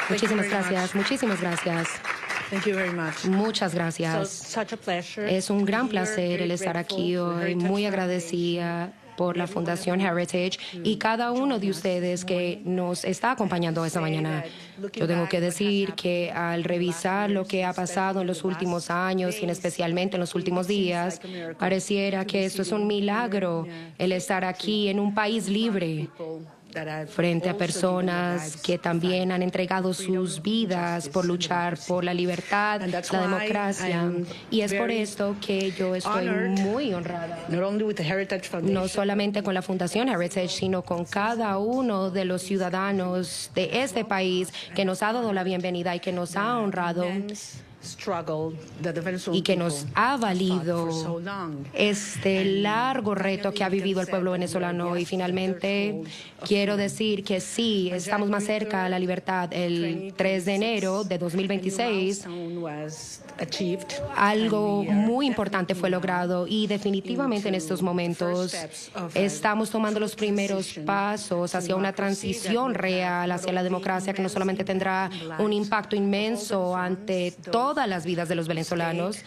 Muchísimas gracias, muchísimas gracias. Muchas gracias. Es un gran placer el estar aquí hoy, muy agradecida por la Fundación Heritage y cada uno de ustedes que nos está acompañando esta mañana. Yo tengo que decir que al revisar lo que ha pasado en los últimos años y especialmente en los últimos días, pareciera que esto es un milagro, el estar aquí en un país libre, frente a personas que también han entregado sus vidas por luchar por la libertad, la democracia. Y es por esto que yo estoy muy honrada, no solamente con la Fundación Heritage, sino con cada uno de los ciudadanos de este país que nos ha dado la bienvenida y que nos ha honrado y que nos ha valido este largo reto que ha vivido el pueblo venezolano. Y finalmente quiero decir que sí, estamos más cerca a la libertad. El 3 de enero de 2026, algo muy importante fue logrado y definitivamente en estos momentos estamos tomando los primeros pasos hacia una transición real hacia la democracia que no solamente tendrá un impacto inmenso ante todas las vidas de los venezolanos,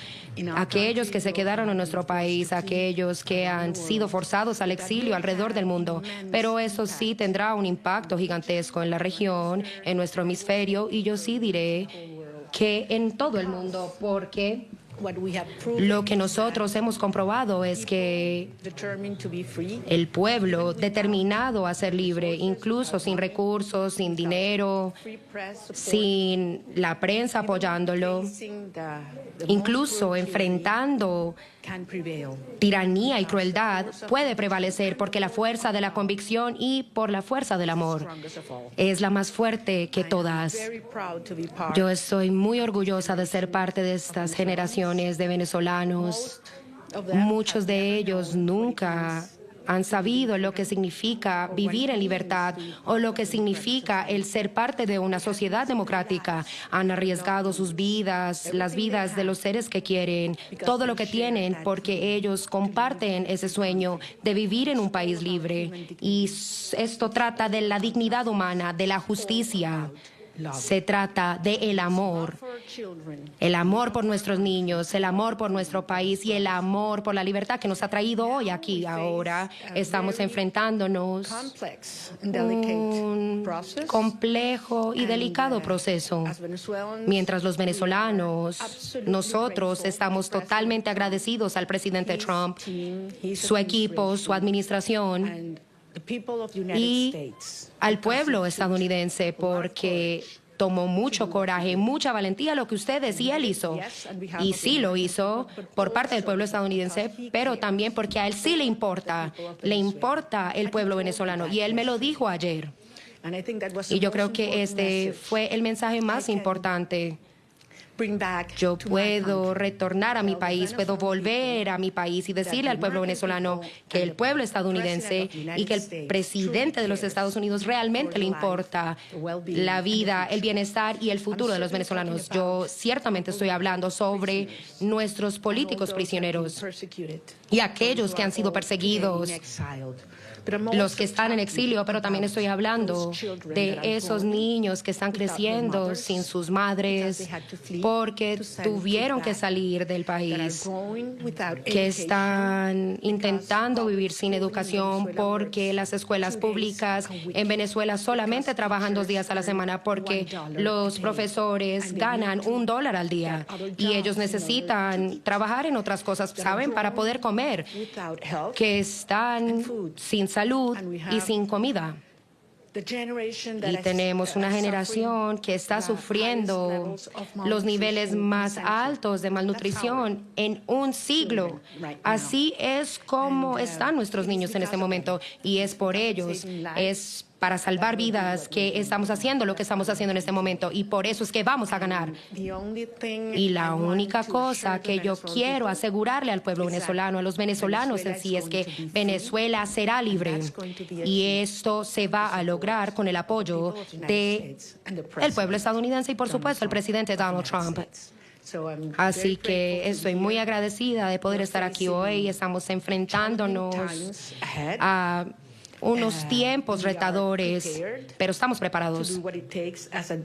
aquellos que se quedaron en nuestro país, aquellos que han sido forzados al exilio alrededor del mundo, pero eso sí tendrá un impacto gigantesco en la región, en nuestro hemisferio, y yo sí diré que en todo el mundo, porque lo que nosotros hemos comprobado es que el pueblo determinado a ser libre, incluso sin recursos, sin dinero, sin la prensa apoyándolo, incluso enfrentando tiranía y crueldad, puede prevalecer porque la fuerza de la convicción y por la fuerza del amor es la más fuerte que todas. Yo estoy muy orgullosa de ser parte de estas generaciones de venezolanos. Muchos de ellos nunca han sabido lo que significa vivir en libertad o lo que significa el ser parte de una sociedad democrática. Han arriesgado sus vidas, las vidas de los seres que quieren, todo lo que tienen, porque ellos comparten ese sueño de vivir en un país libre. Y esto trata de la dignidad humana, de la justicia. Se trata de el amor por nuestros niños, el amor por nuestro país y el amor por la libertad que nos ha traído hoy aquí. Ahora estamos enfrentándonos a un complejo y delicado proceso. Mientras los venezolanos, nosotros estamos totalmente agradecidos al presidente Trump, su equipo, su administración y al pueblo estadounidense, porque tomó mucho coraje, mucha valentía lo que ustedes y él hizo. Y sí lo hizo por parte del pueblo estadounidense, pero también porque a él sí le importa el pueblo venezolano. Y él me lo dijo ayer. Y yo creo que este fue el mensaje más importante. Yo puedo retornar a mi país, puedo volver a mi país y decirle al pueblo venezolano que el pueblo estadounidense y que el presidente de los Estados Unidos realmente le importa la vida, el bienestar y el futuro de los venezolanos. Yo ciertamente estoy hablando sobre nuestros políticos prisioneros y aquellos que han sido perseguidos, los que están en exilio, pero también estoy hablando de esos niños que están creciendo sin sus madres porque tuvieron que salir del país, que están intentando vivir sin educación porque las escuelas públicas en Venezuela solamente trabajan 2 días a la semana porque los profesores ganan $1 al día y ellos necesitan trabajar en otras cosas, ¿saben?, para poder comer, que están sin salud y sin comida. Y tenemos una generación que está sufriendo los niveles más altos de malnutrición en un siglo. Así es como están nuestros niños en este momento y es por ellos, es para salvar vidas que estamos haciendo lo que estamos haciendo en este momento y por eso es que vamos a ganar. Y la única cosa que yo quiero asegurarle al pueblo venezolano, a los venezolanos en sí, es que Venezuela será libre y esto se va a lograr con el apoyo del pueblo estadounidense y por supuesto el presidente Donald Trump. Así que estoy muy agradecida de poder estar aquí hoy. Estamos enfrentándonos a unos tiempos retadores, pero estamos preparados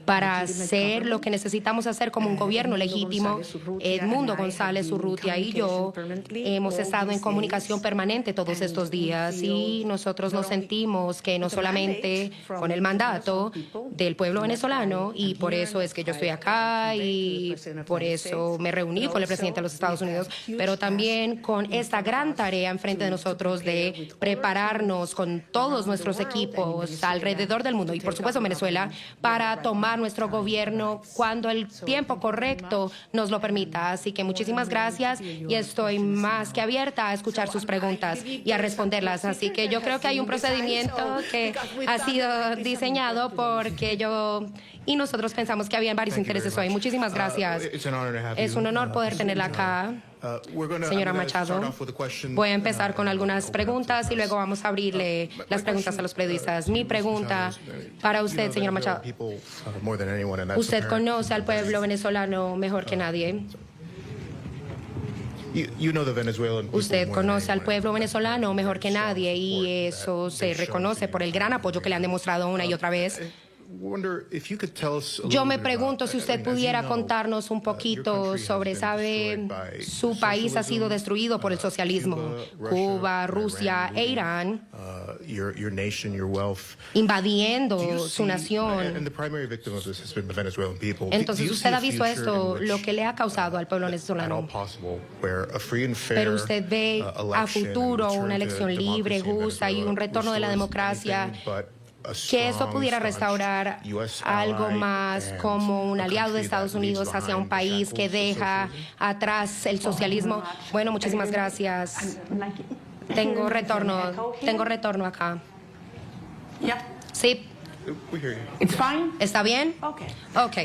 para hacer lo que necesitamos hacer como un gobierno legítimo. Edmundo González Urrutia y yo hemos estado en comunicación permanente todos estos días y nosotros nos sentimos que no solamente con el mandato del pueblo venezolano, y por eso es que yo estoy acá y por eso me reuní con el presidente de los Estados Unidos, pero también con esta gran tarea enfrente de nosotros de prepararnos con todos nuestros equipos alrededor del mundo y por supuesto Venezuela para tomar nuestro gobierno cuando el tiempo correcto nos lo permita. Así que muchísimas gracias y estoy más que abierta a escuchar sus preguntas y a responderlas. Así que yo creo que hay un procedimiento que ha sido diseñado porque yo y nosotros pensamos que habían varios intereses hoy. Muchísimas gracias. Es un honor poder tenerla acá. Señora Machado, voy a empezar con algunas preguntas y luego vamos a abrirle las preguntas a los periodistas. Mi pregunta para usted, señor Machado. Usted conoce al pueblo venezolano mejor que nadie. Usted conoce al pueblo venezolano mejor que nadie y eso se reconoce por el gran apoyo que le han demostrado una y otra vez. Yo me pregunto si usted pudiera contarnos un poquito sobre, sabe, su país ha sido destruido por el socialismo. Cuba, Rusia e Irán invadiendo su nación. Entonces usted ha visto esto, lo que le ha causado al pueblo venezolano. Pero usted ve a futuro una elección libre, justa y un retorno de la democracia, que eso pudiera restaurar algo más como un aliado de Estados Unidos hacia un país que deja atrás el socialismo. Bueno, muchísimas gracias. Tengo retorno acá. Sí. ¿Está bien? Ok.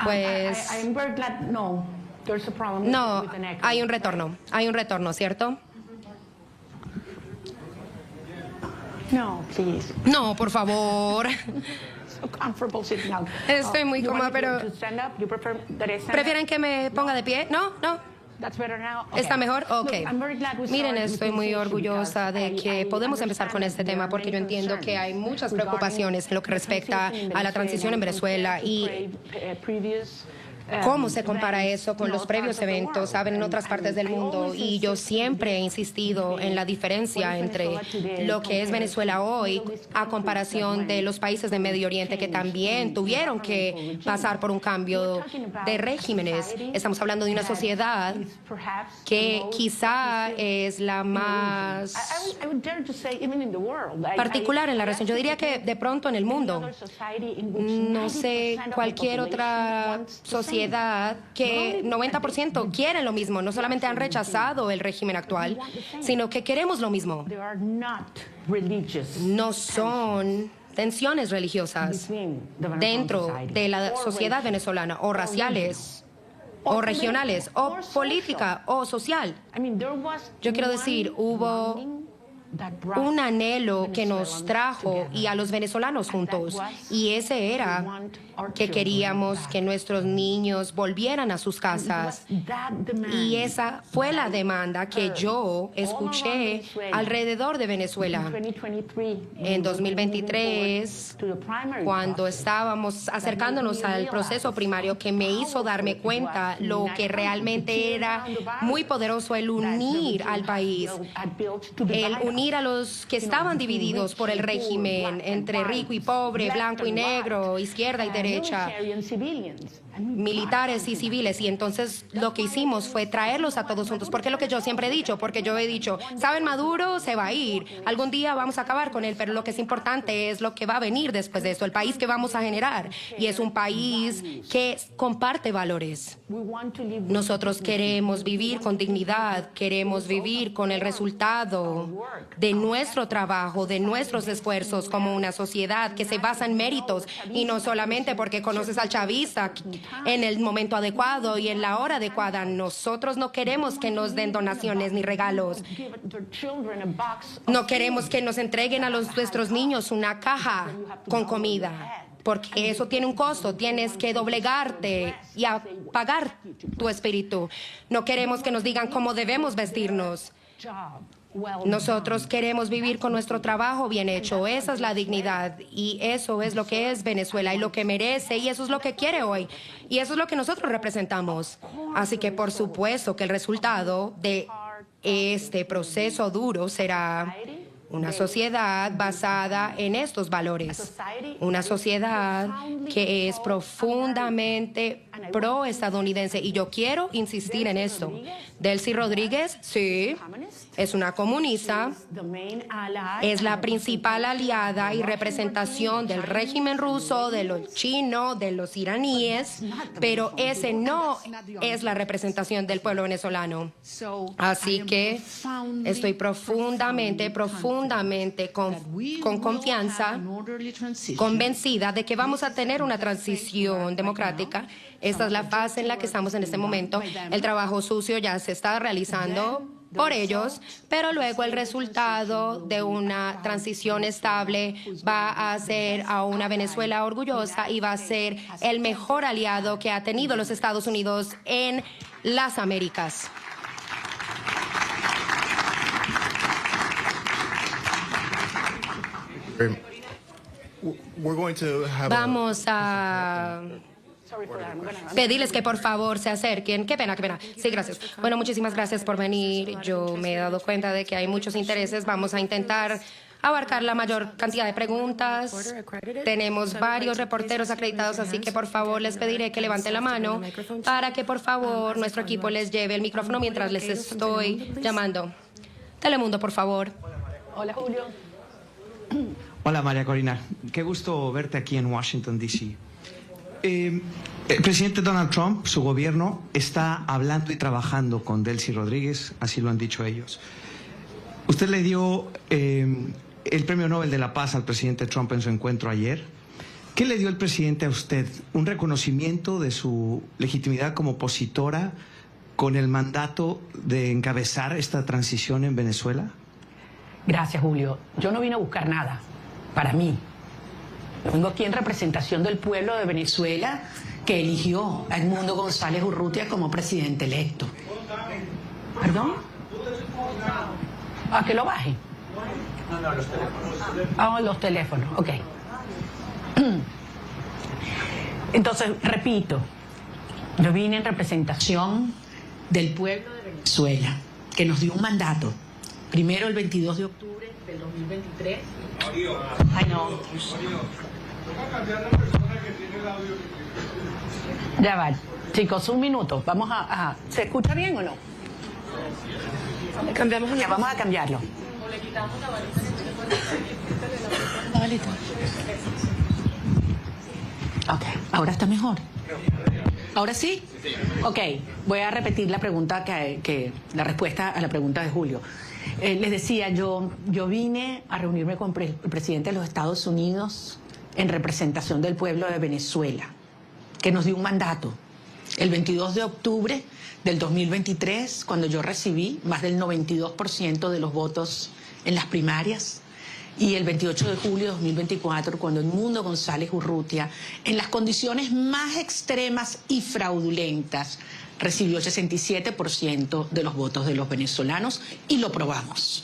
Pues no, hay un retorno, ¿cierto? No, por favor. Estoy muy cómoda, pero ¿prefieren que me ponga de pie? No. ¿Está mejor? Ok. Miren, estoy muy orgullosa de que podemos empezar con este tema porque yo entiendo que hay muchas preocupaciones en lo que respecta a la transición en Venezuela y ¿cómo se compara eso con los previos eventos, saben, en otras partes del mundo? Y yo siempre he insistido en la diferencia entre lo que es Venezuela hoy a comparación de los países de Medio Oriente que también tuvieron que pasar por un cambio de regímenes. Estamos hablando de una sociedad que quizá es la más particular en la región. Yo diría que de pronto en el mundo, no sé, cualquier otra sociedad que 90% quieren lo mismo, no solamente han rechazado el régimen actual, sino que queremos lo mismo. No son tensiones religiosas dentro de la sociedad venezolana, o raciales, o regionales, o política, o social. Yo quiero decir, hubo un anhelo que nos trajo y a los venezolanos juntos, y ese era que queríamos que nuestros niños volvieran a sus casas, y esa fue la demanda que yo escuché alrededor de Venezuela. En 2023, cuando estábamos acercándonos al proceso primario, que me hizo darme cuenta lo que realmente era muy poderoso, el unir al país, el unir a los que estaban divididos por el régimen entre rico y pobre, blanco y negro, izquierda y derecha, militares y civiles. Y entonces lo que hicimos fue traerlos a todos juntos, porque es lo que yo siempre he dicho, porque yo he dicho, saben, Maduro se va a ir, algún día vamos a acabar con él, pero lo que es importante es lo que va a venir después de esto, el país que vamos a generar, y es un país que comparte valores. Nosotros queremos vivir con dignidad, queremos vivir con el resultado de nuestro trabajo, de nuestros esfuerzos, como una sociedad que se basa en méritos, y no solamente porque conoces al chavista en el momento adecuado y en la hora adecuada. Nosotros no queremos que nos den donaciones ni regalos. No queremos que nos entreguen a nuestros niños una caja con comida, porque eso tiene un costo. Tienes que doblegarte y apagar tu espíritu. No queremos que nos digan cómo debemos vestirnos. Nosotros queremos vivir con nuestro trabajo bien hecho. Esa es la dignidad y eso es lo que es Venezuela y lo que merece y eso es lo que quiere hoy. Y eso es lo que nosotros representamos. Así que por supuesto que el resultado de este proceso duro será una sociedad basada en estos valores, una sociedad que es profundamente pro-estadounidense. Y yo quiero insistir en esto. Delcy Rodríguez, sí, es una comunista, es la principal aliada y representación del régimen ruso, de los chinos, de los iraníes, pero ese no es la representación del pueblo venezolano. Así que estoy profundamente con confianza, convencida de que vamos a tener una transición democrática. Esta es la fase en la que estamos en este momento. El trabajo sucio ya se está realizando por ellos, pero luego el resultado de una transición estable va a hacer a una Venezuela orgullosa y va a ser el mejor aliado que ha tenido los Estados Unidos en las Américas. Vamos a pedirles que por favor se acerquen. Qué pena. Sí, gracias. Bueno, muchísimas gracias por venir. Yo me he dado cuenta de que hay muchos intereses. Vamos a intentar abarcar la mayor cantidad de preguntas. Tenemos varios reporteros acreditados, así que por favor les pediré que levanten la mano para que por favor nuestro equipo les lleve el micrófono mientras les estoy llamando. Telemundo, por favor. Hola, Julio. Hola, María Corina. Qué gusto verte aquí en Washington, D.C. El presidente Donald Trump, su gobierno, está hablando y trabajando con Delcy Rodríguez, así lo han dicho ellos. Usted le dio el Premio Nobel de la Paz al presidente Trump en su encuentro ayer. ¿Qué le dio el presidente a usted? ¿Un reconocimiento de su legitimidad como opositora con el mandato de encabezar esta transición en Venezuela? Gracias, Julio. Yo no vine a buscar nada para mí. Vengo aquí en representación del pueblo de Venezuela que eligió a Edmundo González Urrutia como presidente electo. ¿Perdón? ¿A que lo baje? No, los teléfonos. Ah, los teléfonos, ok. Entonces, repito, yo vine en representación del pueblo de Venezuela, que nos dio un mandato. Primero, el 22 de octubre del 2023. Ay, no. Ya va. Chicos, un minuto. Vamos a... ¿Se escucha bien o no? Cambiamos Ya, vamos a cambiarlo. Ok, ahora está mejor. ¿Ahora sí? Ok, voy a repetir la pregunta la respuesta a la pregunta de Julio. Les decía, yo vine a reunirme con el presidente de los Estados Unidos en representación del pueblo de Venezuela, que nos dio un mandato. El 22 de octubre del 2023, cuando yo recibí más del 92% de los votos en las primarias, y el 28 de julio de 2024, cuando Edmundo González Urrutia, en las condiciones más extremas y fraudulentas, recibió el 67% de los votos de los venezolanos y lo probamos.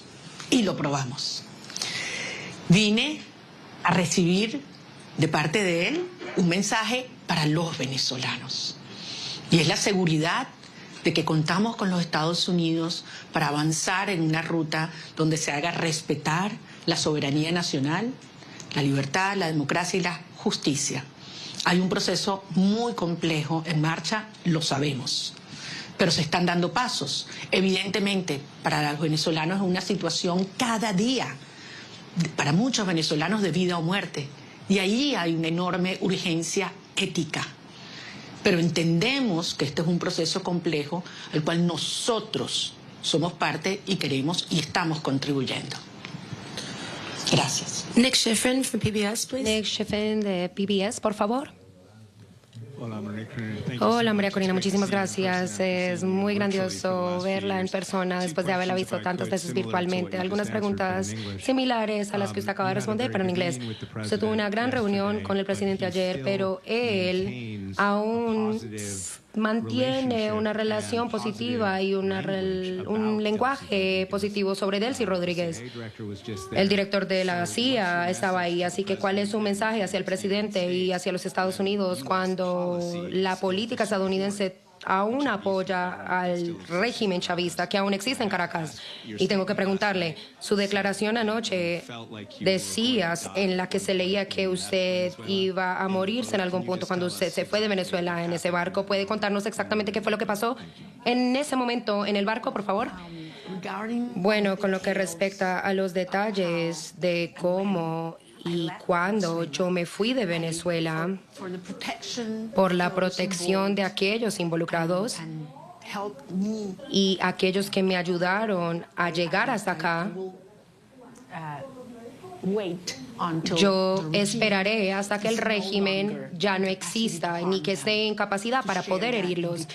Vine a recibir de parte de él un mensaje para los venezolanos y es la seguridad de que contamos con los Estados Unidos para avanzar en una ruta donde se haga respetar la soberanía nacional, la libertad, la democracia y la justicia. Hay un proceso muy complejo en marcha, lo sabemos, pero se están dando pasos. Evidentemente, para los venezolanos es una situación cada día, para muchos venezolanos de vida o muerte, y ahí hay una enorme urgencia ética. Pero entendemos que este es un proceso complejo al cual nosotros somos parte y queremos y estamos contribuyendo. Gracias. Nick Schiffen from PBS, please. Nick Schiffen de PBS, por favor. Hola, María Corina, muchísimas gracias. Es muy grandioso verla en persona después de haberla visto tantas veces virtualmente. Algunas preguntas similares a las que usted acaba de responder, pero en inglés. Usted tuvo una gran reunión con el presidente ayer, pero él aún mantiene una relación positiva y un lenguaje positivo sobre Delcy Rodríguez. El director de la CIA estaba ahí, así que ¿cuál es su mensaje hacia el presidente y hacia los Estados Unidos cuando la política estadounidense aún apoya al régimen chavista que aún existe en Caracas? Y tengo que preguntarle, su declaración anoche decía en la que se leía que usted iba a morirse en algún punto cuando usted se fue de Venezuela en ese barco. ¿Puede contarnos exactamente qué fue lo que pasó en ese momento en el barco, por favor? Bueno, con lo que respecta a los detalles de cómo y cuando yo me fui de Venezuela por la protección de aquellos involucrados y aquellos que me ayudaron a llegar hasta acá, yo esperaré hasta que el régimen ya no exista ni que esté en capacidad para poder herirlos.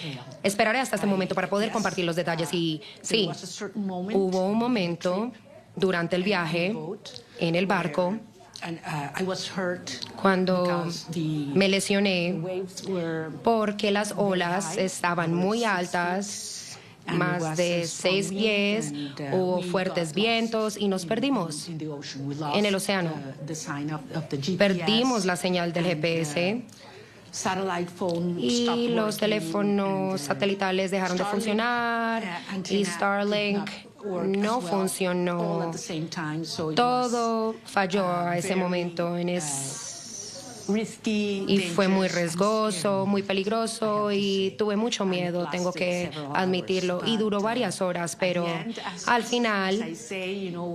Esperaré hasta este momento para poder compartir los detalles. Y sí, hubo un momento durante el viaje en el barco cuando me lesioné porque las olas estaban muy altas, más de 6 pies, hubo fuertes vientos y nos perdimos en el océano. Perdimos la señal del GPS y los teléfonos satelitales dejaron de funcionar y Starlink no funcionó. Todo falló a ese momento y fue muy riesgoso, muy peligroso y tuve mucho miedo, tengo que admitirlo, y duró varias horas, pero al final,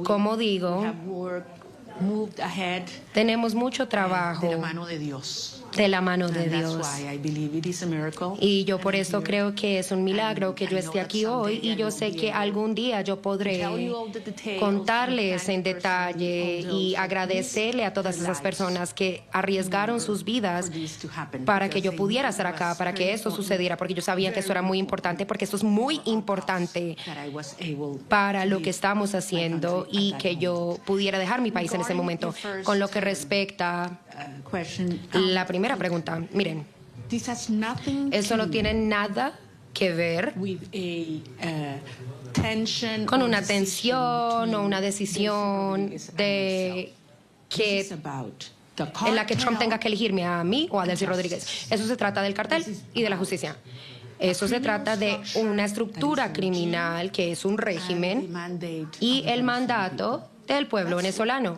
como digo, tenemos mucho trabajo de la mano de Dios. De la mano de Dios. Y yo por eso creo que es un milagro que yo esté aquí hoy, y yo sé que algún día yo podré contarles en detalle y agradecerle a todas esas personas que arriesgaron sus vidas para que yo pudiera estar acá, para que esto sucediera, porque yo sabía que esto era muy importante, porque esto es muy importante para lo que estamos haciendo y que yo pudiera dejar mi país en ese momento. Con lo que respecta la primera pregunta, miren, eso no tiene nada que ver con una tensión o una decisión de que en la que Trump tenga que elegirme a mí o a Delcy Rodríguez. Eso se trata del cartel y de la justicia. Eso se trata de una estructura criminal que es un régimen y el mandato del pueblo venezolano.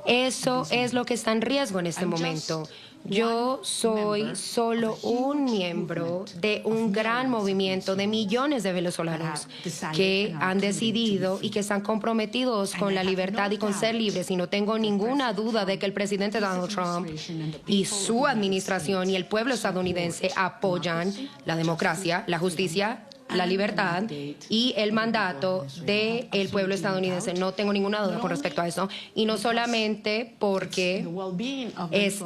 Eso es lo que está en riesgo en este momento. Yo soy solo un miembro de un gran movimiento de millones de venezolanos que han decidido y que están comprometidos con la libertad y con ser libres. Y no tengo ninguna duda de que el presidente Donald Trump y su administración y el pueblo estadounidense apoyan la democracia, la justicia, la libertad y el mandato del pueblo estadounidense. No tengo ninguna duda con respecto a eso. Y no solamente porque es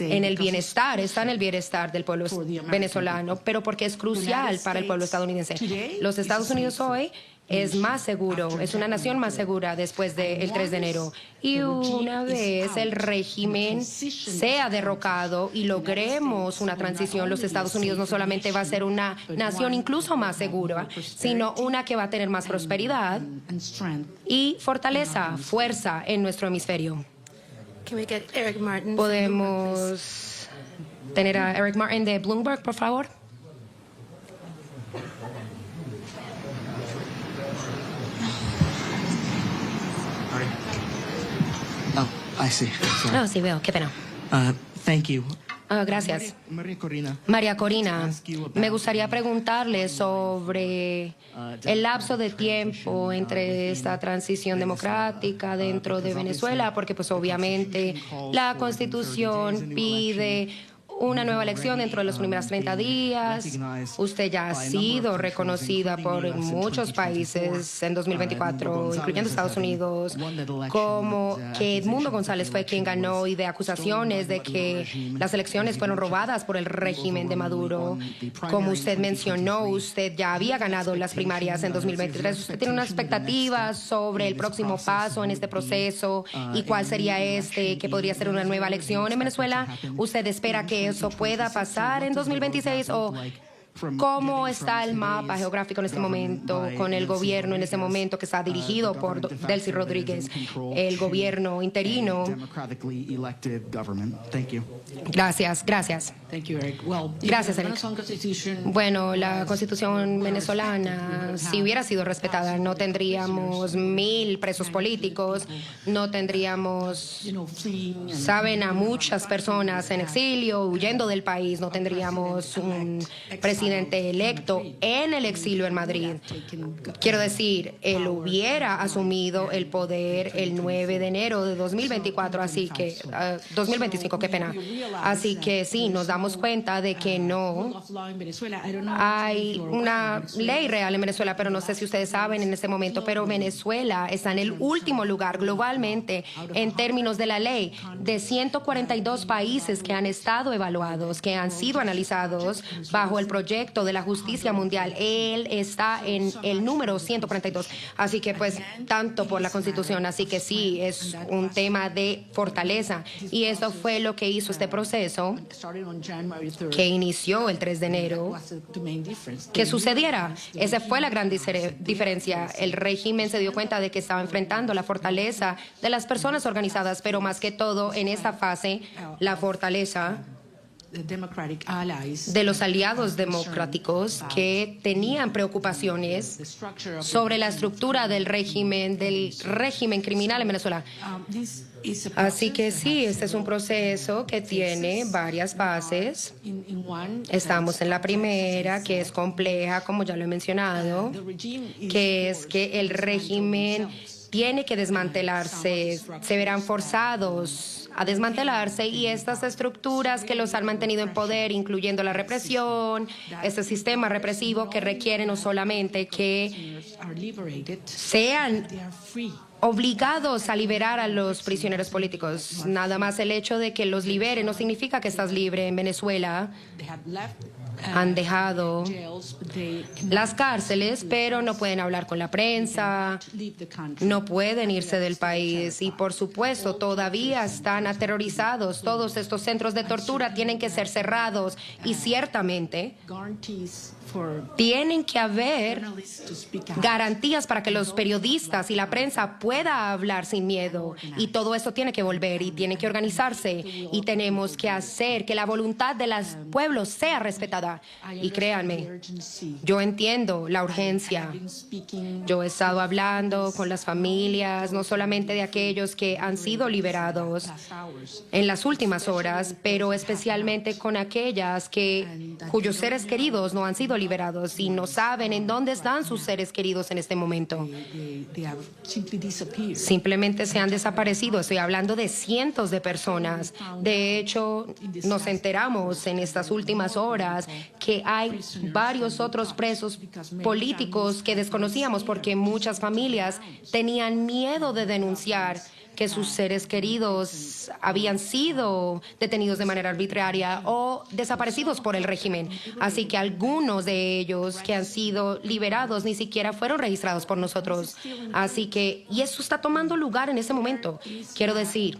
en el bienestar, está en el bienestar del pueblo venezolano, pero porque es crucial para el pueblo estadounidense. Los Estados Unidos hoy es más seguro, es una nación más segura después del 3 de enero. Y una vez el régimen sea derrocado y logremos una transición, los Estados Unidos no solamente va a ser una nación incluso más segura, sino una que va a tener más prosperidad y fortaleza, fuerza en nuestro hemisferio. ¿Podemos tener a Eric Martin de Bloomberg, por favor? No, sí veo, qué pena. Thank you. Gracias. María Corina. María Corina, me gustaría preguntarle sobre el lapso de tiempo entre esta transición democrática dentro de Venezuela, porque pues obviamente la Constitución pide una nueva elección dentro de los primeros 30 días. Usted ya ha sido reconocida por muchos países en 2024, incluyendo Estados Unidos, como que Edmundo González fue quien ganó, y de acusaciones de que las elecciones fueron robadas por el régimen de Maduro. Como usted mencionó, usted ya había ganado las primarias en 2023. ¿Usted tiene una expectativa sobre el próximo paso en este proceso y cuál sería que podría ser una nueva elección en Venezuela? ¿Usted espera que eso pueda pasar en 2026 o cómo está el mapa geográfico en este momento con el gobierno en este momento que está dirigido por Delcy Rodríguez, el gobierno interino. Gracias. Gracias, Eric. Bueno, la Constitución venezolana, si hubiera sido respetada, no tendríamos 1,000 presos políticos, no tendríamos, saben, a muchas personas en exilio, huyendo del país, no tendríamos un presidente electo en el exilio en Madrid. Quiero decir, él hubiera asumido el poder el 9 de enero de 2024, así que, 2025, qué pena. Así que sí, nos damos cuenta de que no hay una ley real en Venezuela, pero no sé si ustedes saben en este momento, pero Venezuela está en el último lugar globalmente en términos de la ley. De 142 países que han estado evaluados, que han sido analizados bajo el proyecto de la justicia mundial, él está en el número 142. Así que pues tanto por la Constitución, así que sí, es un tema de fortaleza. Y eso fue lo que hizo este proceso que inició el 3 de enero, que sucediera. Esa fue la gran diferencia. El régimen se dio cuenta de que estaba enfrentando la fortaleza de las personas organizadas, pero más que todo en esta fase, la fortaleza de los aliados democráticos que tenían preocupaciones sobre la estructura del régimen criminal en Venezuela. Así que sí, este es un proceso que tiene varias fases. Estamos en la primera, que es compleja, como ya lo he mencionado, que es que el régimen tiene que desmantelarse, se verán forzados a desmantelarse, y estas estructuras que los han mantenido en poder, incluyendo la represión, este sistema represivo que requiere no solamente que sean obligados a liberar a los prisioneros políticos. Nada más el hecho de que los liberen no significa que estás libre. En Venezuela han dejado las cárceles, pero no pueden hablar con la prensa, no pueden irse del país y, por supuesto, todavía están aterrorizados. Todos estos centros de tortura tienen que ser cerrados y ciertamente tienen que haber garantías para que los periodistas y la prensa pueda hablar sin miedo, y todo esto tiene que volver y tiene que organizarse, y tenemos que hacer que la voluntad de los pueblos sea respetada. Y créanme, yo entiendo la urgencia. Yo he estado hablando con las familias, no solamente de aquellos que han sido liberados en las últimas horas, pero especialmente con aquellas cuyos seres queridos no han sido liberados y no saben en dónde están sus seres queridos en este momento. Simplemente se han desaparecido. Estoy hablando de cientos de personas. De hecho, nos enteramos en estas últimas horas que hay varios otros presos políticos que desconocíamos porque muchas familias tenían miedo de denunciar que sus seres queridos habían sido detenidos de manera arbitraria o desaparecidos por el régimen. Así que algunos de ellos que han sido liberados ni siquiera fueron registrados por nosotros. Así que, y eso está tomando lugar en este momento. Quiero decir,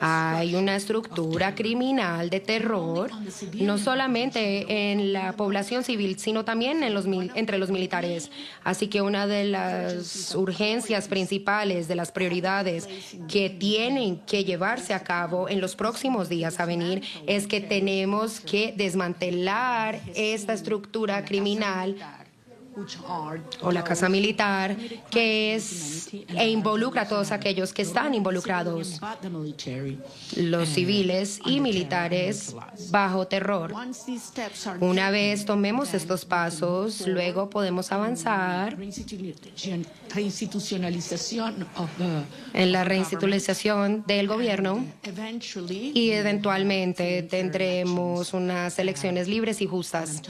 hay una estructura criminal de terror, no solamente en la población civil, sino también entre los militares. Así que una de las urgencias principales, de las prioridades que tienen que llevarse a cabo en los próximos días a venir, es que tenemos que desmantelar esta estructura criminal o la casa militar, que es e involucra a todos aquellos que están involucrados, los civiles y militares, bajo terror. Una vez tomemos estos pasos, luego podemos avanzar en la reinstitucionalización del gobierno y eventualmente tendremos unas elecciones libres y justas.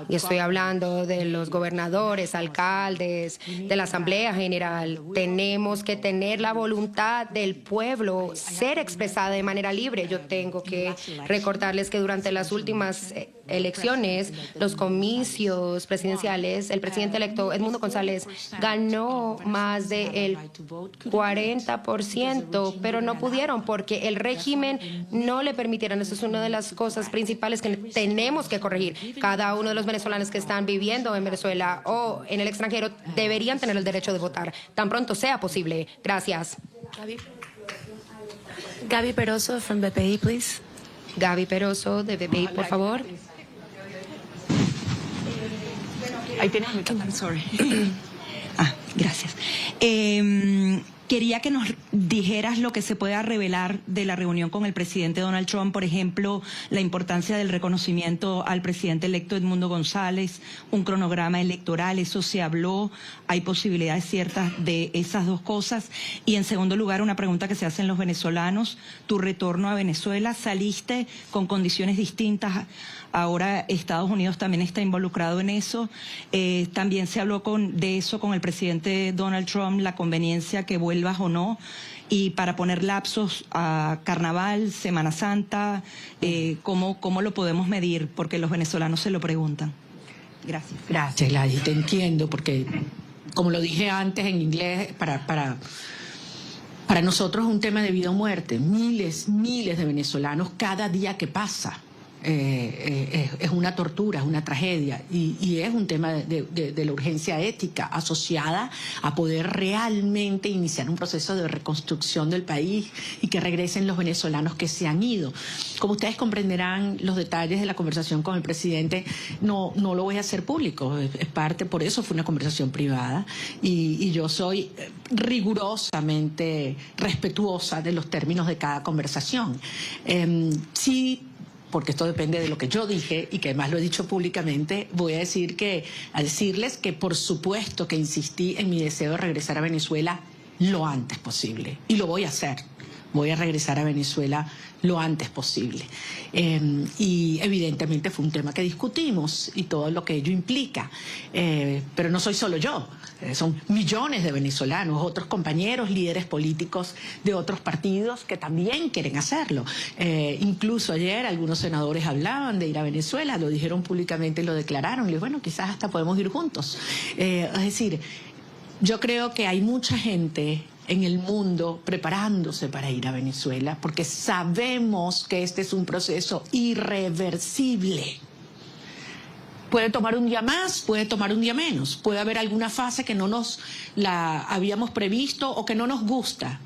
Y estoy hablando de los gobernadores, alcaldes, de la Asamblea General. Tenemos que tener la voluntad del pueblo ser expresada de manera libre. Yo tengo que recordarles que durante las últimas elecciones, los comicios presidenciales, el presidente electo Edmundo González ganó más del 40%, pero no pudieron porque el régimen no le permitieron. Eso es una de las cosas principales que tenemos que corregir. Cada uno de los venezolanos que están viviendo en Venezuela o en el extranjero deberían tener el derecho de votar tan pronto sea posible. Gracias. Gaby Peroso from BPI, please. Gaby Peroso de BPI, por favor. Ahí tienes el micrófono. Sorry. Gracias. Quería que nos dijeras lo que se pueda revelar de la reunión con el presidente Donald Trump, por ejemplo, la importancia del reconocimiento al presidente electo Edmundo González, un cronograma electoral, eso se habló, hay posibilidades ciertas de esas dos cosas. Y en segundo lugar, una pregunta que se hacen los venezolanos, tu retorno a Venezuela, saliste con condiciones distintas. Ahora Estados Unidos también está involucrado en eso. También se habló de eso con el presidente Donald Trump, la conveniencia que vuelvas o no. Y para poner lapsos a Carnaval, Semana Santa, ¿cómo lo podemos medir? Porque los venezolanos se lo preguntan. Gracias. Gracias, Gladys. Te entiendo, porque como lo dije antes en inglés, para nosotros es un tema de vida o muerte. Miles de venezolanos cada día que pasa. Es una tortura, es una tragedia y es un tema de la urgencia ética asociada a poder realmente iniciar un proceso de reconstrucción del país y que regresen los venezolanos que se han ido. Como ustedes comprenderán, los detalles de la conversación con el presidente no lo voy a hacer público, es parte, por eso fue una conversación privada y yo soy rigurosamente respetuosa de los términos de cada conversación. Sí, porque esto depende de lo que yo dije y que además lo he dicho públicamente, voy a decirles que por supuesto que insistí en mi deseo de regresar a Venezuela lo antes posible y lo voy a hacer. Voy a regresar a Venezuela lo antes posible. Y evidentemente fue un tema que discutimos y todo lo que ello implica. Pero no soy solo yo, son millones de venezolanos, otros compañeros, líderes políticos de otros partidos que también quieren hacerlo. Incluso ayer algunos senadores hablaban de ir a Venezuela, lo dijeron públicamente y lo declararon. Y les dije, bueno, quizás hasta podemos ir juntos. Es decir, yo creo que hay mucha gente en el mundo preparándose para ir a Venezuela porque sabemos que este es un proceso irreversible. Puede tomar un día más, puede tomar un día menos, puede haber alguna fase que no nos la habíamos previsto o que no nos gusta.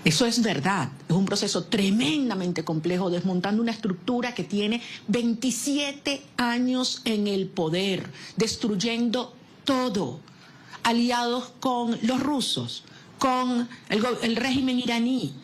Eso es verdad, es un proceso tremendamente complejo, desmontando una estructura que tiene 27 años en el poder, destruyendo todo, aliados con los rusos, con el régimen iraní,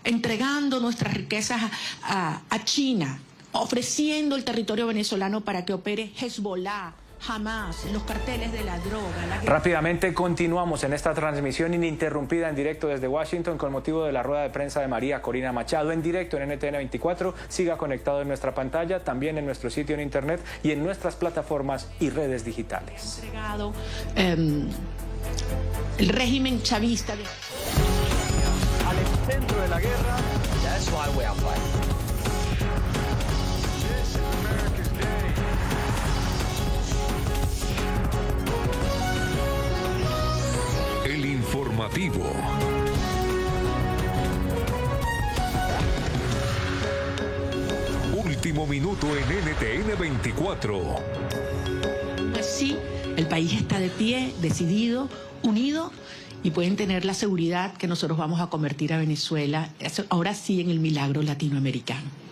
entregando nuestras riquezas a China, ofreciendo el territorio venezolano para que opere Hezbollah, Hamas, los carteles de la droga. Rápidamente continuamos en esta transmisión ininterrumpida en directo desde Washington con motivo de la rueda de prensa de María Corina Machado en directo en NTN 24. Siga conectado en nuestra pantalla, también en nuestro sitio en internet y en nuestras plataformas y redes digitales. Entregado el régimen chavista al centro de la guerra. That's why we are fighting. This is America's day. El informativo. Último minuto en NTN 24. Así, el país está de pie, decidido, unido, y pueden tener la seguridad que nosotros vamos a convertir a Venezuela, ahora sí, en el milagro latinoamericano.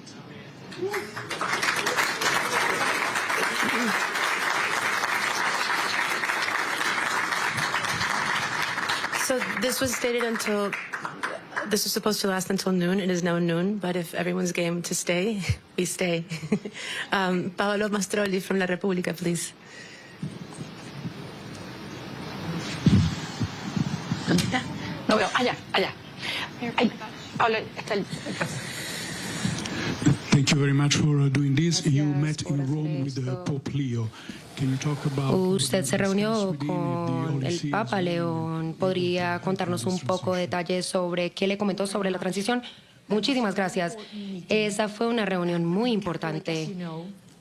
So this was supposed to last until noon. It is now noon, but if everyone's game to stay, we stay. Paolo Mastrolli from La Repubblica, please. ¿Dónde está? No veo. Allá. Ahí. Paolo, está el... Thank you very much for doing this. You met in Rome with Pope Leo. Can you talk about Usted se reunió con el Papa León. ¿Podría contarnos un poco de detalles sobre qué le comentó sobre la transición? Muchísimas gracias. Esa fue una reunión muy importante.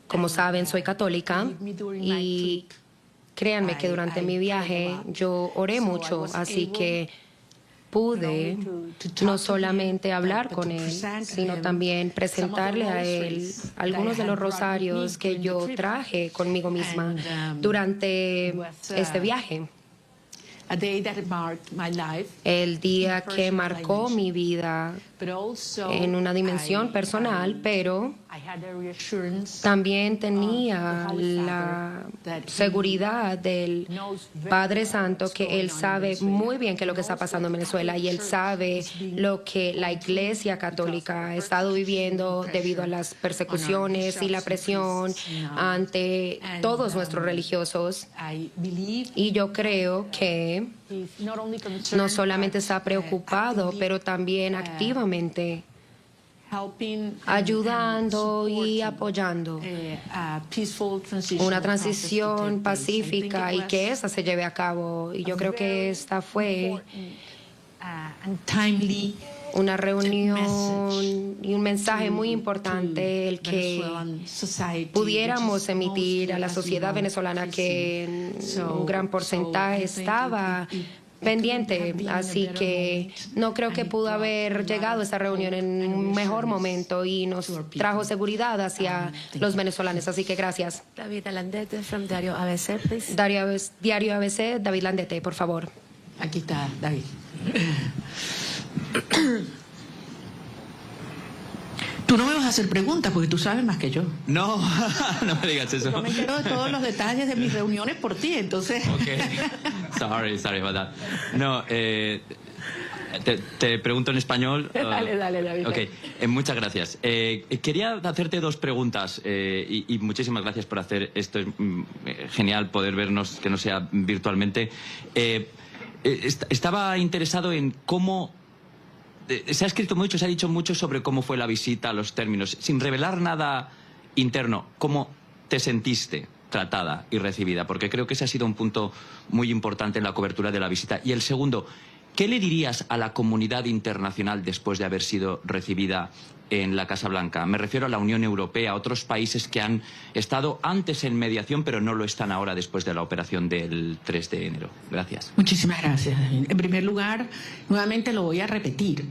Como saben, soy católica y créanme que durante mi viaje yo oré mucho, así que pude no solamente hablar con él, sino también presentarle a él algunos de los rosarios que yo traje conmigo misma durante este viaje. El día que marcó mi vida en una dimensión personal, pero también tenía la seguridad del Padre Santo que Él sabe muy bien qué es lo que está pasando en Venezuela y Él sabe lo que la Iglesia Católica ha estado viviendo debido a las persecuciones y la presión ante todos nuestros religiosos. Y yo creo que no solamente está preocupado, pero también activamente ayudando y apoyando una transición pacífica y que esa se lleve a cabo. Y yo creo que esta fue una reunión y un mensaje muy importante el que pudiéramos emitir a la sociedad venezolana, que en un gran porcentaje estaba pendiente, así que no creo que pudo haber llegado a esa reunión en un mejor momento y nos trajo seguridad hacia los venezolanos, así que gracias. David Landete from Diario ABC, please. Diario ABC, David Landete, por favor. Aquí está, David. Tú no me vas a hacer preguntas porque tú sabes más que yo. No, no me digas eso. Yo me entero de todos los detalles de mis reuniones por ti, entonces. Okay. Sorry about that. No, te pregunto en español. Dale, David. Ok, muchas gracias. Quería hacerte dos preguntas y muchísimas gracias por hacer esto. Es genial poder vernos, que no sea virtualmente. Estaba interesado en cómo... Se ha escrito mucho, se ha dicho mucho sobre cómo fue la visita, los términos. Sin revelar nada interno, ¿cómo te sentiste tratada y recibida? Porque creo que ese ha sido un punto muy importante en la cobertura de la visita. Y el segundo, ¿qué le dirías a la comunidad internacional después de haber sido recibida en la Casa Blanca? Me refiero a la Unión Europea, a otros países que han estado antes en mediación, pero no lo están ahora después de la operación del 3 de enero. Gracias. Muchísimas gracias. En primer lugar, nuevamente lo voy a repetir.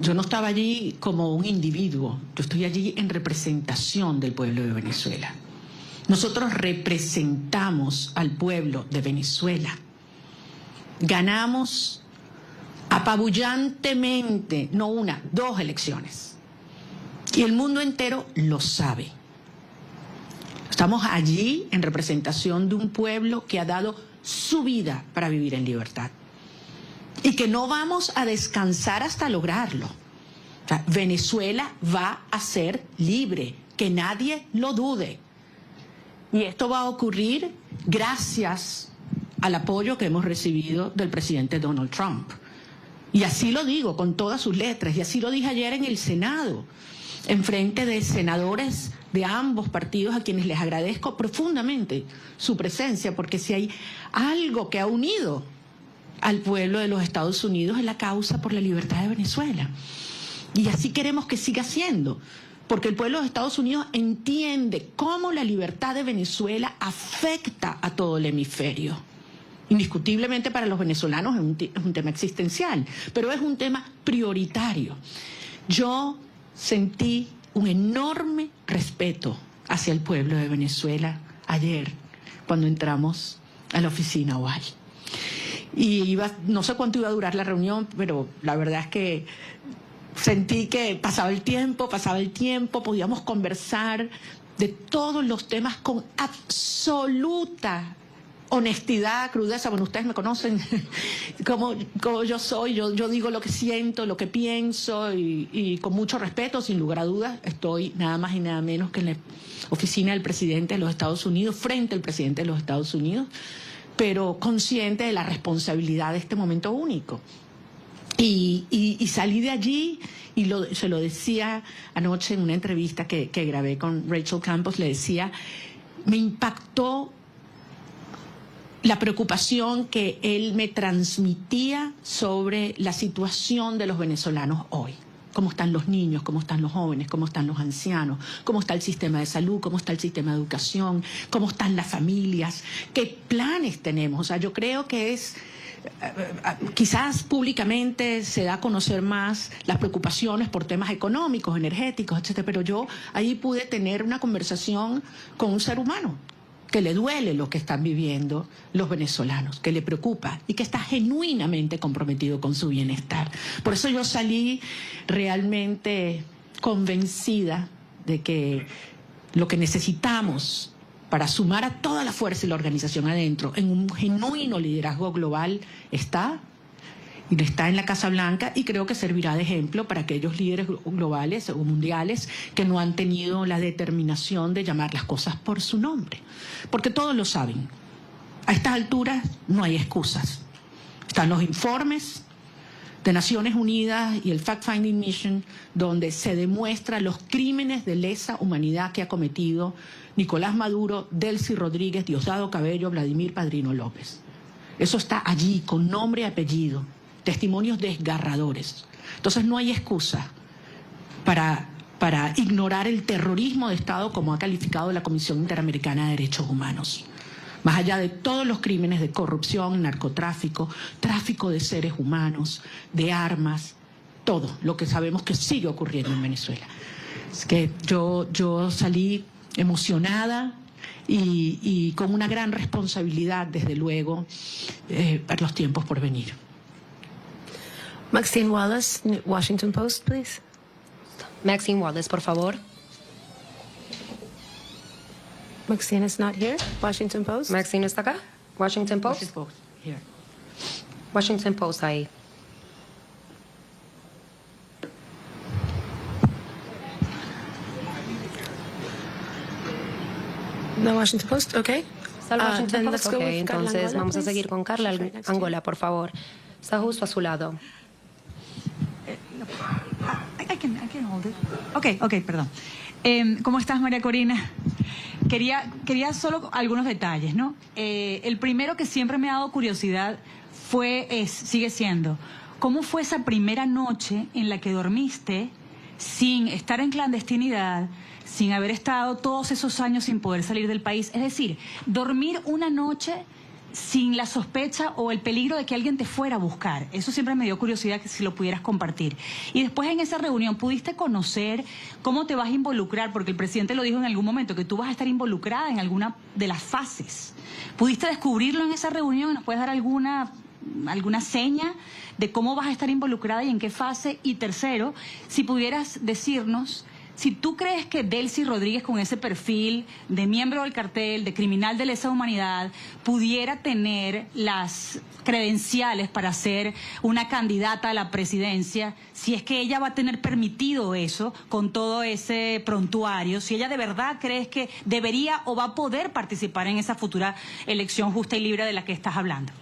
Yo no estaba allí como un individuo, yo estoy allí en representación del pueblo de Venezuela. Nosotros representamos al pueblo de Venezuela. Ganamos apabullantemente, no una, 2 elecciones. Y el mundo entero lo sabe. Estamos allí en representación de un pueblo que ha dado su vida para vivir en libertad. Y que no vamos a descansar hasta lograrlo. O sea, Venezuela va a ser libre, que nadie lo dude. Y esto va a ocurrir gracias al apoyo que hemos recibido del presidente Donald Trump. Y así lo digo con todas sus letras, y así lo dije ayer en el Senado, en frente de senadores de ambos partidos a quienes les agradezco profundamente su presencia, porque si hay algo que ha unido al pueblo de los Estados Unidos es la causa por la libertad de Venezuela. Y así queremos que siga siendo, porque el pueblo de Estados Unidos entiende cómo la libertad de Venezuela afecta a todo el hemisferio. Indiscutiblemente para los venezolanos es un tema existencial, pero es un tema prioritario. Yo sentí un enorme respeto hacia el pueblo de Venezuela ayer cuando entramos a la oficina Oval. Y no sé cuánto iba a durar la reunión, pero la verdad es que sentí que pasaba el tiempo, podíamos conversar de todos los temas con absoluta honestidad, crudeza. Bueno, ustedes me conocen como yo soy, yo digo lo que siento, lo que pienso y con mucho respeto, sin lugar a dudas. Estoy nada más y nada menos que en la oficina del presidente de los Estados Unidos, frente al presidente de los Estados Unidos, pero consciente de la responsabilidad de este momento único. Y salí de allí y se lo decía anoche en una entrevista que grabé con Rachel Campos, le decía, me impactó la preocupación que él me transmitía sobre la situación de los venezolanos hoy. cómo están los niños, cómo están los jóvenes, cómo están los ancianos, cómo está el sistema de salud, cómo está el sistema de educación, cómo están las familias, qué planes tenemos. O sea, yo creo que es... quizás públicamente se da a conocer más las preocupaciones por temas económicos, energéticos, etcétera, pero yo ahí pude tener una conversación con un ser humano que le duele lo que están viviendo los venezolanos, que le preocupa y que está genuinamente comprometido con su bienestar. Por eso yo salí realmente convencida de que lo que necesitamos para sumar a toda la fuerza y la organización adentro en un genuino liderazgo global está en la Casa Blanca, y creo que servirá de ejemplo para aquellos líderes globales o mundiales que no han tenido la determinación de llamar las cosas por su nombre. Porque todos lo saben. A estas alturas no hay excusas. Están los informes de Naciones Unidas y el Fact-Finding Mission, donde se demuestran los crímenes de lesa humanidad que ha cometido Nicolás Maduro, Delcy Rodríguez, Diosdado Cabello, Vladimir Padrino López. Eso está allí, con nombre y apellido. Testimonios desgarradores. Entonces no hay excusa para ignorar el terrorismo de Estado como ha calificado la Comisión Interamericana de Derechos Humanos. Más allá de todos los crímenes de corrupción, narcotráfico, tráfico de seres humanos, de armas, todo lo que sabemos que sigue ocurriendo en Venezuela. Es que yo salí emocionada y con una gran responsabilidad, desde luego, para los tiempos por venir. Maxine Wallace, Washington Post, please. Maxine Wallace, por favor. Maxine is not here. Washington Post. Maxine no está acá. Washington Post. Washington Post, here. Washington Post, ahí. No Washington Post, okay. ¿Está el Washington Post? Let's go Ok, with Carla entonces Angola, vamos a please. seguir con Carla Right next to you. Angola, por favor. Está justo a su lado. I can hold it. Ok, perdón. ¿Cómo estás, María Corina? Quería solo algunos detalles, ¿no? El primero que siempre me ha dado curiosidad sigue siendo, ¿cómo fue esa primera noche en la que dormiste sin estar en clandestinidad, sin haber estado todos esos años sin poder salir del país? Es decir, dormir una noche sin la sospecha o el peligro de que alguien te fuera a buscar. Eso siempre me dio curiosidad, que si lo pudieras compartir. Y después, en esa reunión, ¿pudiste conocer cómo te vas a involucrar? Porque el presidente lo dijo en algún momento, que tú vas a estar involucrada en alguna de las fases. ¿Pudiste descubrirlo en esa reunión? ¿Nos puedes dar alguna seña de cómo vas a estar involucrada y en qué fase? Y tercero, si pudieras decirnos si tú crees que Delcy Rodríguez, con ese perfil de miembro del cartel, de criminal de lesa humanidad, pudiera tener las credenciales para ser una candidata a la presidencia, si es que ella va a tener permitido eso con todo ese prontuario, si ella de verdad crees que debería o va a poder participar en esa futura elección justa y libre de la que estás hablando.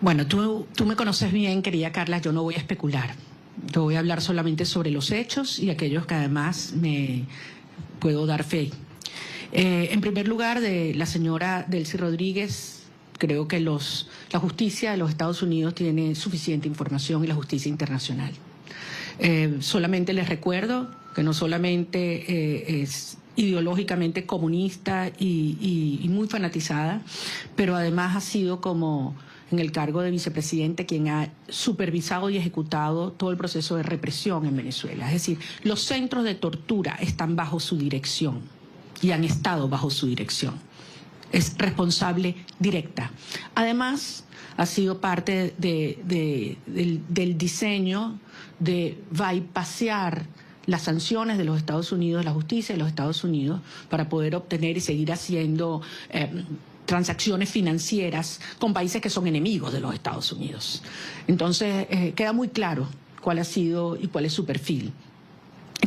Bueno, tú me conoces bien, querida Carla, yo no voy a especular. Yo voy a hablar solamente sobre los hechos y aquellos que además me puedo dar fe. En primer lugar, de la señora Delcy Rodríguez, creo que la justicia de los Estados Unidos tiene suficiente información, y la justicia internacional. Solamente les recuerdo que no solamente es ideológicamente comunista y muy fanatizada, pero además ha sido, como en el cargo de vicepresidente, quien ha supervisado y ejecutado todo el proceso de represión en Venezuela. Es decir, los centros de tortura están bajo su dirección y han estado bajo su dirección. Es responsable directa. Además, ha sido parte del diseño de bypassear las sanciones de los Estados Unidos, la justicia de los Estados Unidos, para poder obtener y seguir haciendo transacciones financieras con países que son enemigos de los Estados Unidos. Entonces, queda muy claro cuál ha sido y cuál es su perfil.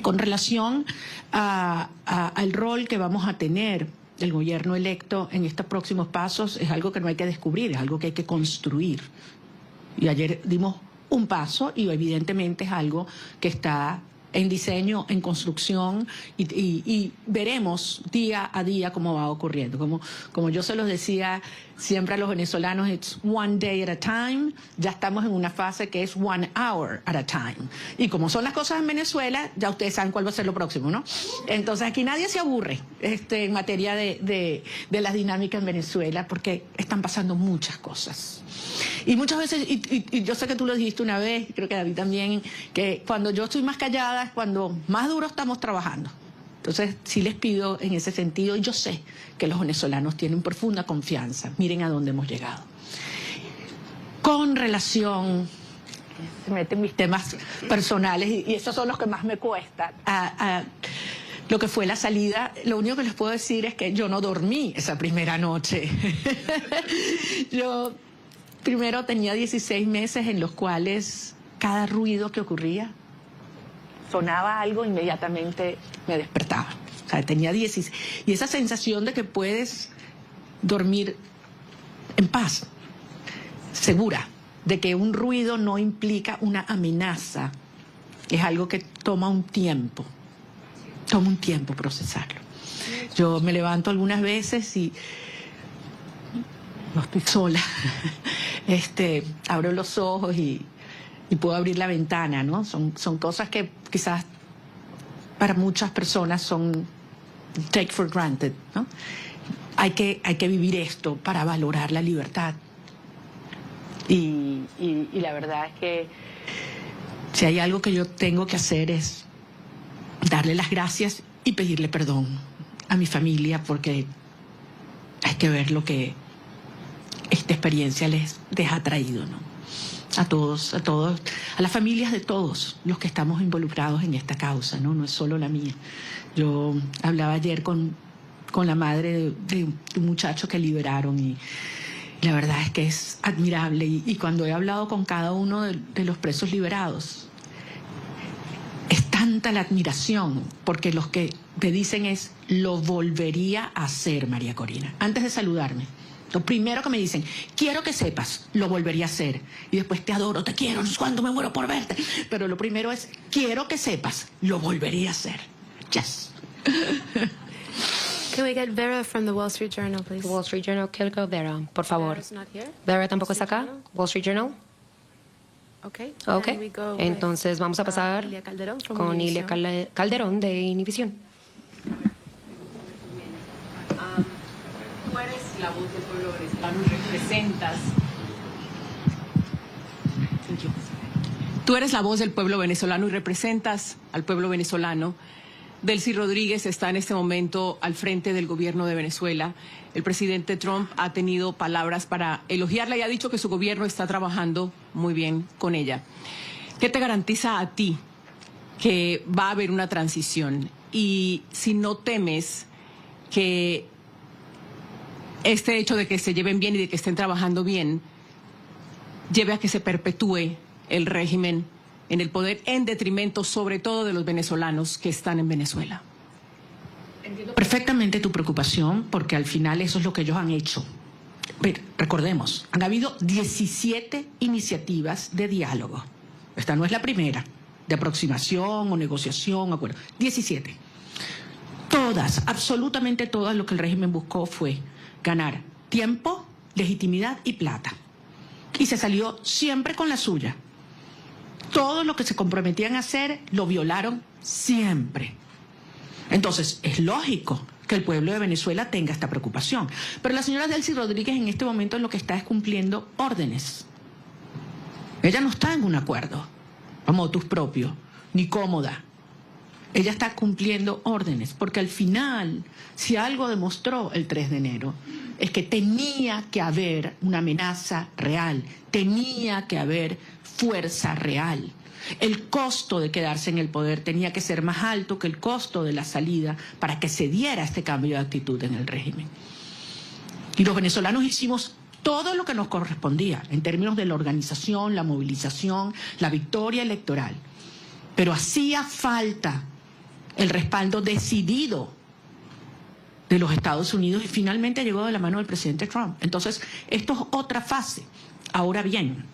Con relación al rol que vamos a tener el gobierno electo en estos próximos pasos, es algo que no hay que descubrir, es algo que hay que construir. Y ayer dimos un paso y evidentemente es algo que está en diseño, en construcción, y veremos día a día cómo va ocurriendo. Como yo se los decía siempre a los venezolanos, it's one day at a time. Ya estamos en una fase que es 1 hour at a time. Y como son las cosas en Venezuela, ya ustedes saben cuál va a ser lo próximo, ¿no? Entonces aquí nadie se aburre en materia de las dinámicas en Venezuela, porque están pasando muchas cosas. Y muchas veces, y yo sé que tú lo dijiste una vez, creo que David también, que cuando yo estoy más callada es cuando más duro estamos trabajando. Entonces, sí les pido en ese sentido, y yo sé que los venezolanos tienen profunda confianza. Miren a dónde hemos llegado. Con relación, se meten mis temas personales, y esos son los que más me cuestan, a lo que fue la salida, lo único que les puedo decir es que yo no dormí esa primera noche. Yo primero tenía 16 meses en los cuales cada ruido que ocurría, sonaba algo, inmediatamente me despertaba. O sea, tenía 16. Y esa sensación de que puedes dormir en paz, segura, de que un ruido no implica una amenaza, es algo que toma un tiempo procesarlo. Yo me levanto algunas veces y no estoy sola. Abro los ojos y puedo abrir la ventana, ¿no? Son cosas que quizás para muchas personas son take for granted, ¿no? Hay que vivir esto para valorar la libertad. Y la verdad es que si hay algo que yo tengo que hacer es darle las gracias y pedirle perdón a mi familia, porque hay que ver lo que esta experiencia les ha traído, ¿no? A todos, a las familias de todos los que estamos involucrados en esta causa, ¿no? No es solo la mía. Yo hablaba ayer con la madre de un muchacho que liberaron, y la verdad es que es admirable. Y cuando he hablado con cada uno de los presos liberados, es tanta la admiración, porque los que te dicen es, lo volvería a hacer, María Corina. Antes de saludarme, lo primero que me dicen, quiero que sepas, lo volvería a hacer. Y después, te adoro, te quiero, no sé cuándo me muero por verte. Pero lo primero es, quiero que sepas, lo volvería a hacer. Yes. Can we get Vera from the Wall Street Journal, please? Wall Street Journal, Kelko Vera, por favor. Vera's not here. Vera tampoco está acá. Wall Street Journal. Okay. Ok. And we go Entonces vamos a pasar Ilia Calderón from con Ilia Univision. Calderón de Univision. Tú eres la voz del pueblo venezolano y representas. Tú eres la voz del pueblo venezolano y representas al pueblo venezolano. Delcy Rodríguez está en este momento al frente del gobierno de Venezuela. El presidente Trump ha tenido palabras para elogiarla y ha dicho que su gobierno está trabajando muy bien con ella. ¿Qué te garantiza a ti que va a haber una transición? Y si no temes que este hecho de que se lleven bien y de que estén trabajando bien lleve a que se perpetúe el régimen en el poder, en detrimento sobre todo de los venezolanos que están en Venezuela. Entiendo perfectamente tu preocupación, porque al final eso es lo que ellos han hecho. Recordemos, han habido 17 iniciativas de diálogo. Esta no es la primera, de aproximación o negociación, acuerdo. 17. Todas, absolutamente todas, lo que el régimen buscó fue ganar tiempo, legitimidad y plata. Y se salió siempre con la suya. Todo lo que se comprometían a hacer lo violaron siempre. Entonces, es lógico que el pueblo de Venezuela tenga esta preocupación. Pero la señora Delcy Rodríguez en este momento lo que está es cumpliendo órdenes. Ella no está en un acuerdo, a motus propio, ni cómoda. Ella está cumpliendo órdenes, porque al final, si algo demostró el 3 de enero, es que tenía que haber una amenaza real, tenía que haber fuerza real. El costo de quedarse en el poder tenía que ser más alto que el costo de la salida para que se diera este cambio de actitud en el régimen. Y los venezolanos hicimos todo lo que nos correspondía en términos de la organización, la movilización, la victoria electoral. Pero hacía falta el respaldo decidido de los Estados Unidos, y finalmente llegó de la mano del presidente Trump. Entonces, esto es otra fase. Ahora bien,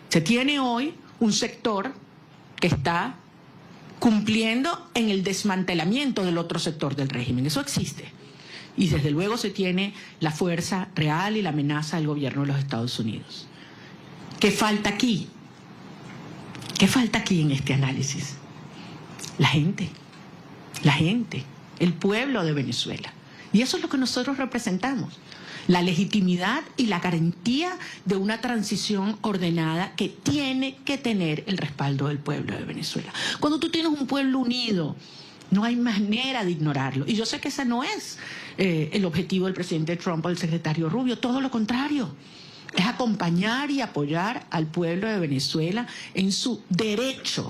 se tiene hoy un sector que está cumpliendo en el desmantelamiento del otro sector del régimen. Eso existe. Y desde luego se tiene la fuerza real y la amenaza del gobierno de los Estados Unidos. ¿Qué falta aquí? ¿Qué falta aquí en este análisis? La gente, el pueblo de Venezuela. Y eso es lo que nosotros representamos. La legitimidad y la garantía de una transición ordenada que tiene que tener el respaldo del pueblo de Venezuela. Cuando tú tienes un pueblo unido, no hay manera de ignorarlo. Y yo sé que ese no es el objetivo del presidente Trump o del secretario Rubio, todo lo contrario. Es acompañar y apoyar al pueblo de Venezuela en su derecho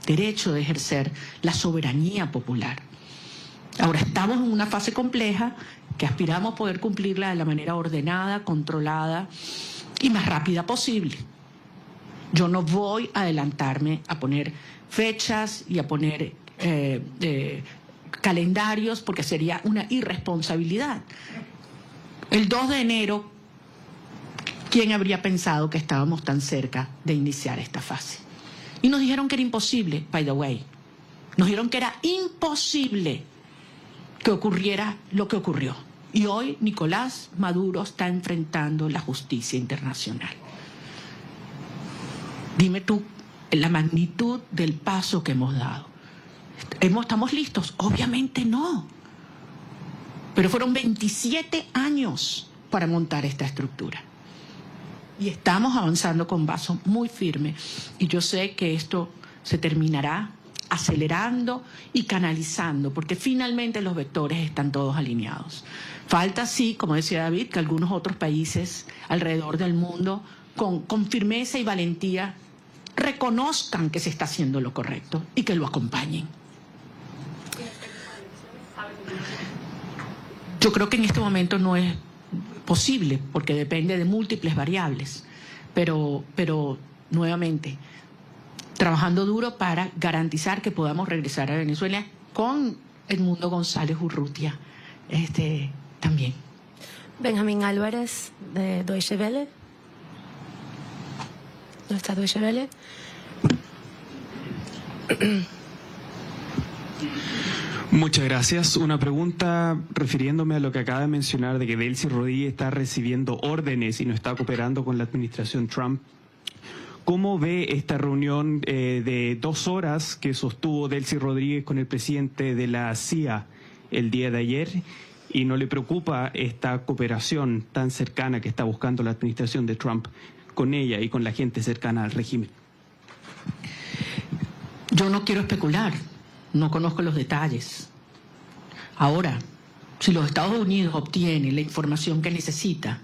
de ejercer la soberanía popular. Ahora estamos en una fase compleja que aspiramos poder cumplirla de la manera ordenada, controlada y más rápida posible. Yo no voy a adelantarme a poner fechas y a poner calendarios porque sería una irresponsabilidad. El 2 de enero, ¿quién habría pensado que estábamos tan cerca de iniciar esta fase? Y nos dijeron que era imposible, by the way. Nos dijeron que era imposible que ocurriera lo que ocurrió. Y hoy Nicolás Maduro está enfrentando la justicia internacional. Dime tú la magnitud del paso que hemos dado. ¿Estamos listos? Obviamente no. Pero fueron 27 años para montar esta estructura. Y estamos avanzando con paso muy firme. Y yo sé que esto se terminará acelerando y canalizando, porque finalmente los vectores están todos alineados. Falta, sí, como decía David, que algunos otros países alrededor del mundo, con firmeza y valentía, reconozcan que se está haciendo lo correcto y que lo acompañen. Yo creo que en este momento no es posible, porque depende de múltiples variables, pero nuevamente, trabajando duro para garantizar que podamos regresar a Venezuela con Edmundo González Urrutia también. Benjamín Álvarez, de Deutsche Welle. ¿No está Deutsche Welle? Muchas gracias. Una pregunta refiriéndome a lo que acaba de mencionar de que Delcy Rodríguez está recibiendo órdenes y no está cooperando con la administración Trump. ¿Cómo ve esta reunión de 2 horas que sostuvo Delcy Rodríguez con el presidente de la CIA el día de ayer? ¿Y no le preocupa esta cooperación tan cercana que está buscando la administración de Trump con ella y con la gente cercana al régimen? Yo no quiero especular, no conozco los detalles. Ahora, si los Estados Unidos obtienen la información que necesita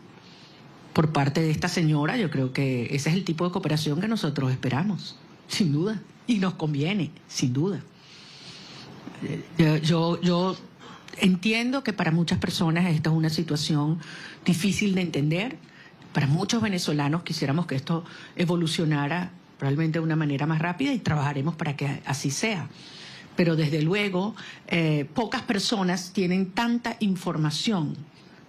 por parte de esta señora, yo creo que ese es el tipo de cooperación que nosotros esperamos, sin duda, y nos conviene, sin duda. Yo entiendo que para muchas personas esta es una situación difícil de entender. Para muchos venezolanos quisiéramos que esto evolucionara probablemente de una manera más rápida y trabajaremos para que así sea. Pero desde luego, pocas personas tienen tanta información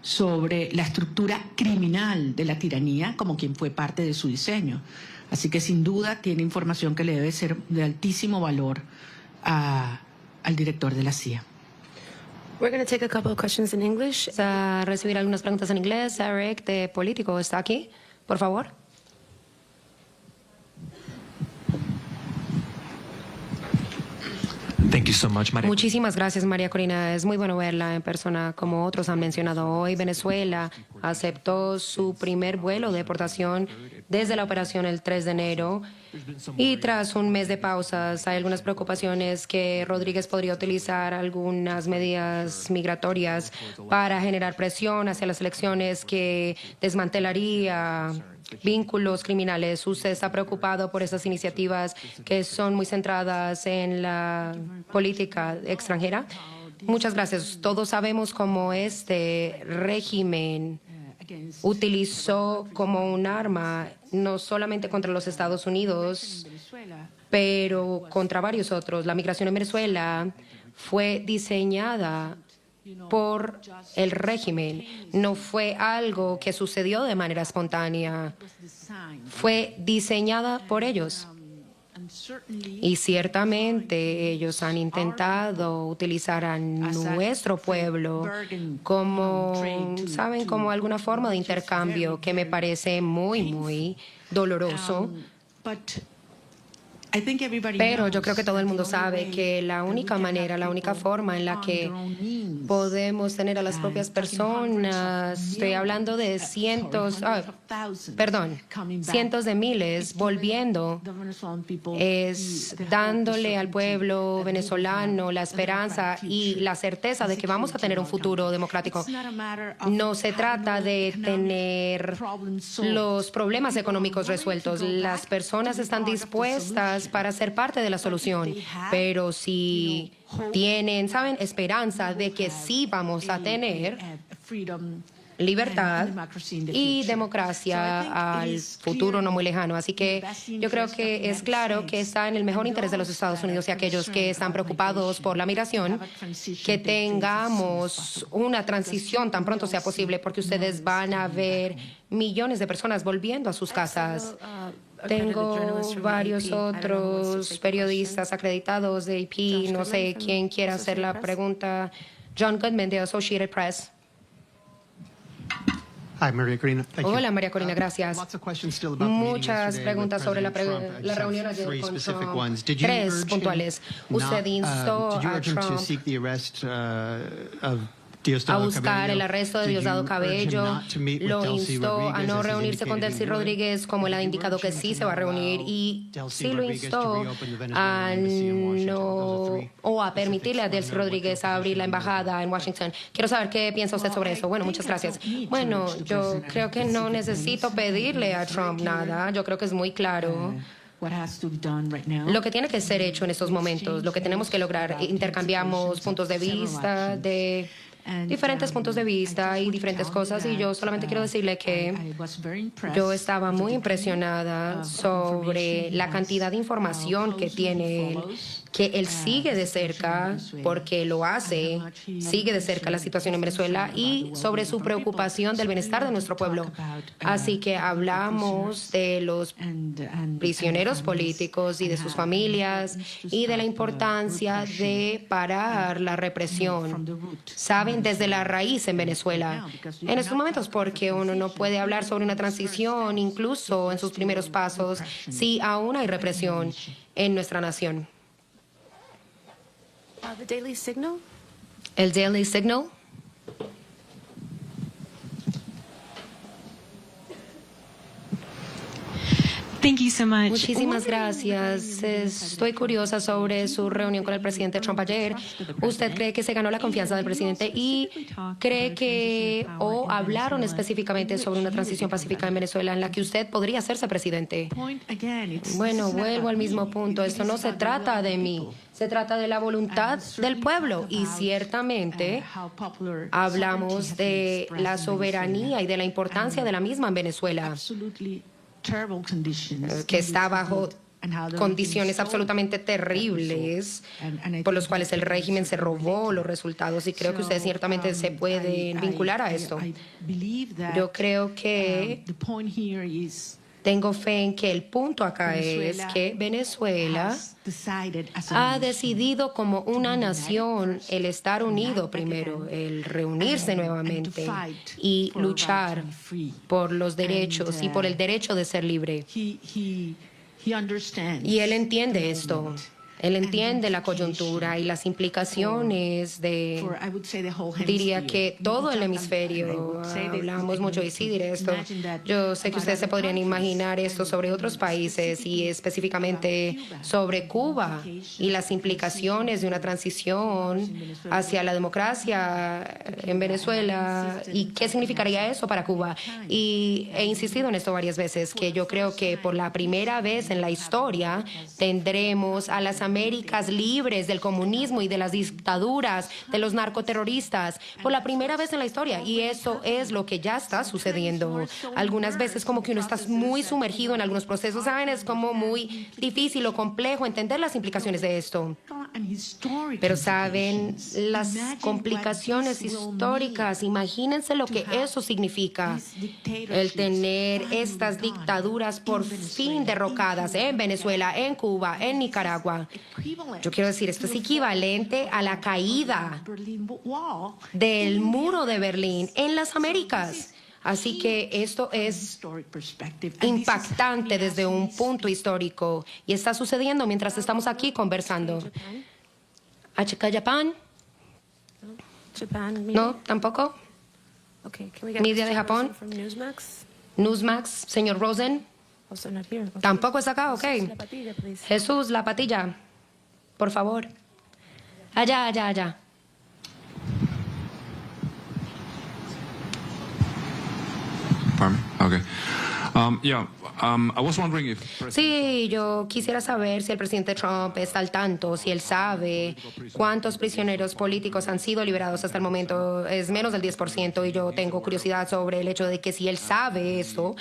sobre la estructura criminal de la tiranía como quien fue parte de su diseño. Así que sin duda tiene información que le debe ser de altísimo valor al director de la CIA. We're going to take a couple of questions in English. A recibir algunas preguntas en inglés. Eric, de Político, ¿está aquí? Por favor. Thank you so much, María. Muchísimas gracias, María Corina. Es muy bueno verla en persona. Como otros han mencionado hoy, Venezuela aceptó su primer vuelo de deportación desde la operación el 3 de enero. Y tras un mes de pausas, hay algunas preocupaciones que Rodríguez podría utilizar algunas medidas migratorias para generar presión hacia las elecciones que desmantelaría vínculos criminales. ¿Usted está preocupado por esas iniciativas que son muy centradas en la política extranjera? Muchas gracias. Todos sabemos cómo este régimen utilizó como un arma no solamente contra los Estados Unidos, pero contra varios otros. La migración en Venezuela fue diseñada por el régimen, no fue algo que sucedió de manera espontánea, fue diseñada por ellos. Y ciertamente ellos han intentado utilizar a nuestro pueblo como, ¿saben?, como alguna forma de intercambio que me parece muy doloroso. Pero yo creo que todo el mundo sabe que la única manera, la única forma en la que podemos tener a las propias personas, estoy hablando de cientos de miles volviendo, es dándole al pueblo venezolano la esperanza y la certeza de que vamos a tener un futuro democrático. No se trata de tener los problemas económicos resueltos. Las personas están dispuestas para ser parte de la solución, pero si tienen, ¿saben?, esperanza de que sí vamos a tener libertad y democracia al futuro no muy lejano. Así que yo creo que es claro que está en el mejor interés de los Estados Unidos y aquellos que están preocupados por la migración, que tengamos una transición tan pronto sea posible, porque ustedes van a ver millones de personas volviendo a sus casas. Tengo varios otros periodistas acreditados de AP. No sé quién quiera hacer la pregunta. John Goodman, de Associated Press. Hi, Maria Corina. Hola, María Corina, gracias. Muchas preguntas sobre la reunión ayer con Trump. 3 puntuales. Usted instó a Trump a buscar el arresto de Diosdado Cabello, lo instó a no reunirse con Delcy Rodríguez, como él ha indicado que sí se va a reunir, y sí lo instó a no, o a permitirle a Delcy Rodríguez a abrir la embajada en Washington. Quiero saber qué piensa usted sobre eso. Bueno, muchas gracias. Bueno, yo creo que no necesito pedirle a Trump nada. Yo creo que es muy claro lo que tiene que ser hecho en estos momentos, lo que tenemos que lograr. Intercambiamos puntos de vista de diferentes puntos de vista y diferentes cosas, y yo solamente quiero decirle que yo estaba muy impresionada sobre la cantidad de información que tiene él, que él sigue de cerca, porque lo hace, sigue de cerca la situación en Venezuela, y sobre su preocupación del bienestar de nuestro pueblo. Así que hablamos de los prisioneros políticos y de sus familias y de la importancia de parar la represión, ¿saben?, desde la raíz en Venezuela en estos momentos, porque uno no puede hablar sobre una transición, incluso en sus primeros pasos, si aún hay represión en nuestra nación. The Daily Signal. El Daily Signal. Thank you so much. Muchísimas gracias. Estoy curiosa sobre su reunión con el presidente Trump ayer. ¿Usted cree que se ganó la confianza del presidente y cree que hablaron específicamente sobre una transición pacífica en Venezuela en la que usted podría hacerse presidente? Bueno, vuelvo al mismo punto. Esto no se trata de mí. Se trata de la voluntad del pueblo, y ciertamente hablamos de la soberanía y de la importancia de la misma en Venezuela, que está bajo condiciones absolutamente terribles por los cuales el régimen se robó los resultados, y creo que ustedes ciertamente se pueden vincular a esto. Yo creo que tengo fe en que el punto acá es que Venezuela ha decidido como una nación el estar unido primero, el reunirse nuevamente y luchar por los derechos y por el derecho de ser libre. Y él entiende esto. Él entiende la coyuntura y las implicaciones de, diría que todo el hemisferio. Hablamos mucho, y sí diré esto. Yo sé que ustedes se podrían imaginar esto sobre otros países, y específicamente sobre Cuba y las implicaciones de una transición hacia la democracia en Venezuela, y qué significaría eso para Cuba. Y he insistido en esto varias veces, que yo creo que por la primera vez en la historia tendremos a las Américas libres del comunismo y de las dictaduras, de los narcoterroristas, por la primera vez en la historia. Y eso es lo que ya está sucediendo. Algunas veces como que uno está muy sumergido en algunos procesos, ¿saben? Es como muy difícil o complejo entender las implicaciones de esto. Pero saben, las complicaciones históricas, imagínense lo que eso significa. El tener estas dictaduras por fin derrocadas en Venezuela, en Cuba, en Nicaragua. Yo quiero decir, esto es equivalente a la caída del muro de Berlín en las Américas. Así que esto es impactante desde un punto histórico y está sucediendo mientras estamos aquí conversando. ¿HK Japan? No, tampoco. Media de Japón. Newsmax, señor Rosen. Tampoco está acá, ok. Jesús, la patilla. Por favor. Allá. Okay. I was wondering if Sí, yo quisiera saber si el presidente Trump está al tanto, si él sabe cuántos prisioneros políticos han sido liberados hasta el momento. Es menos del 10% y yo tengo curiosidad sobre el hecho de que si él sabe eso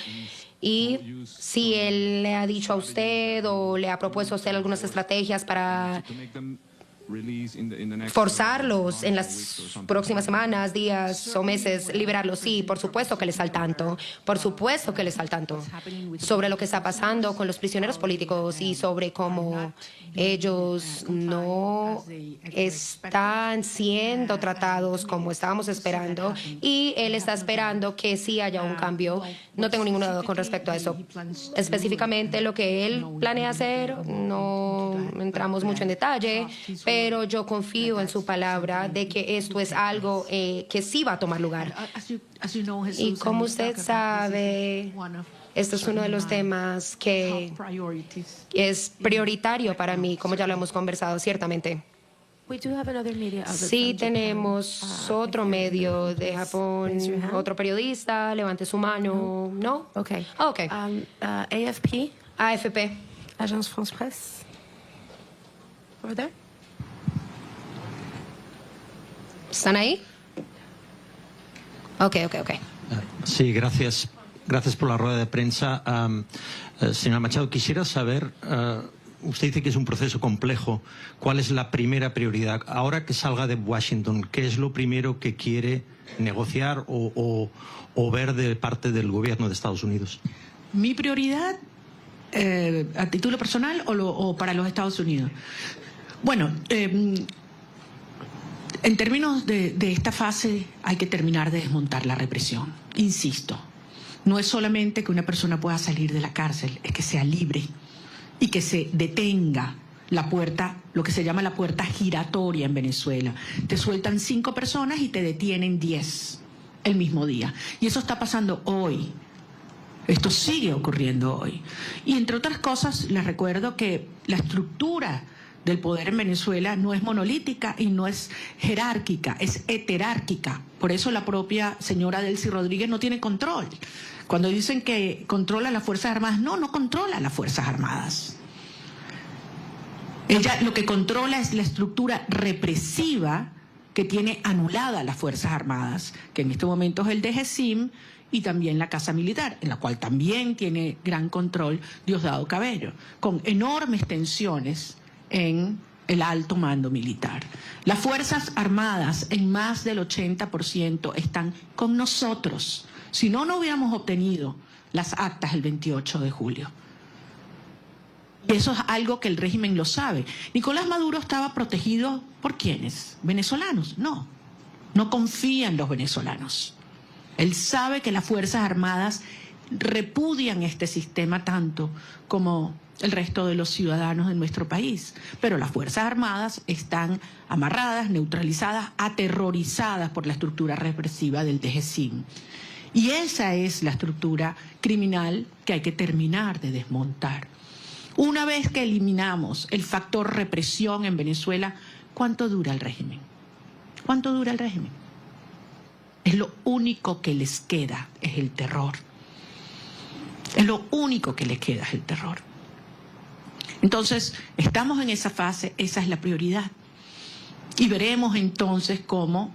y si él le ha dicho a usted o le ha propuesto a usted algunas estrategias para forzarlos en las próximas semanas, días o meses, liberarlos. Sí, por supuesto que él está al tanto. Por supuesto que él está al tanto sobre lo que está pasando con los prisioneros políticos y sobre cómo ellos no están siendo tratados como estábamos esperando y él está esperando que sí haya un cambio. No tengo ninguna duda con respecto a eso. Específicamente lo que él planea hacer, no entramos mucho en detalle, pero yo confío en su palabra de que esto es algo que sí va a tomar lugar. Y como usted sabe, esto es uno de los temas que es prioritario para mí, como ya lo hemos conversado, ciertamente. Sí, tenemos otro medio de Japón, otro periodista, levante su mano. ¿No? Ok. AFP. Agence France Presse. Over there. ¿Están ahí? Ok. Sí, gracias. Gracias por la rueda de prensa. Señora Machado, quisiera saber, usted dice que es un proceso complejo. ¿Cuál es la primera prioridad? Ahora que salga de Washington, ¿qué es lo primero que quiere negociar o ver de parte del gobierno de Estados Unidos? Mi prioridad, a título personal o para los Estados Unidos. Bueno, en términos de esta fase hay que terminar de desmontar la represión. Insisto, no es solamente que una persona pueda salir de la cárcel, es que sea libre y que se detenga la puerta, lo que se llama la puerta giratoria en Venezuela. Te sueltan 5 personas y te detienen 10 el mismo día. Y eso está pasando hoy. Esto sigue ocurriendo hoy. Y entre otras cosas, les recuerdo que la estructura del poder en Venezuela no es monolítica y no es jerárquica, es heterárquica. Por eso la propia señora Delcy Rodríguez no tiene control. Cuando dicen que controla las Fuerzas Armadas, no controla las Fuerzas Armadas. Ella lo que controla es la estructura represiva que tiene anulada las Fuerzas Armadas, que en este momento es el DGCIM y también la Casa Militar, en la cual también tiene gran control Diosdado Cabello, con enormes tensiones en el alto mando militar. Las Fuerzas Armadas en más del 80% están con nosotros. Si no, no hubiéramos obtenido las actas el 28 de julio. Y eso es algo que el régimen lo sabe. Nicolás Maduro estaba protegido ¿por quiénes? ¿Venezolanos? No confía en los venezolanos. Él sabe que las Fuerzas Armadas repudian este sistema tanto como el resto de los ciudadanos de nuestro país. Pero las Fuerzas Armadas están amarradas, neutralizadas, aterrorizadas por la estructura represiva del DGCIM. Y esa es la estructura criminal que hay que terminar de desmontar. Una vez que eliminamos el factor represión en Venezuela, ¿cuánto dura el régimen? ¿Cuánto dura el régimen? Es lo único que les queda, es el terror. Es lo único que les queda, es el terror. Entonces, estamos en esa fase, esa es la prioridad. Y veremos entonces cómo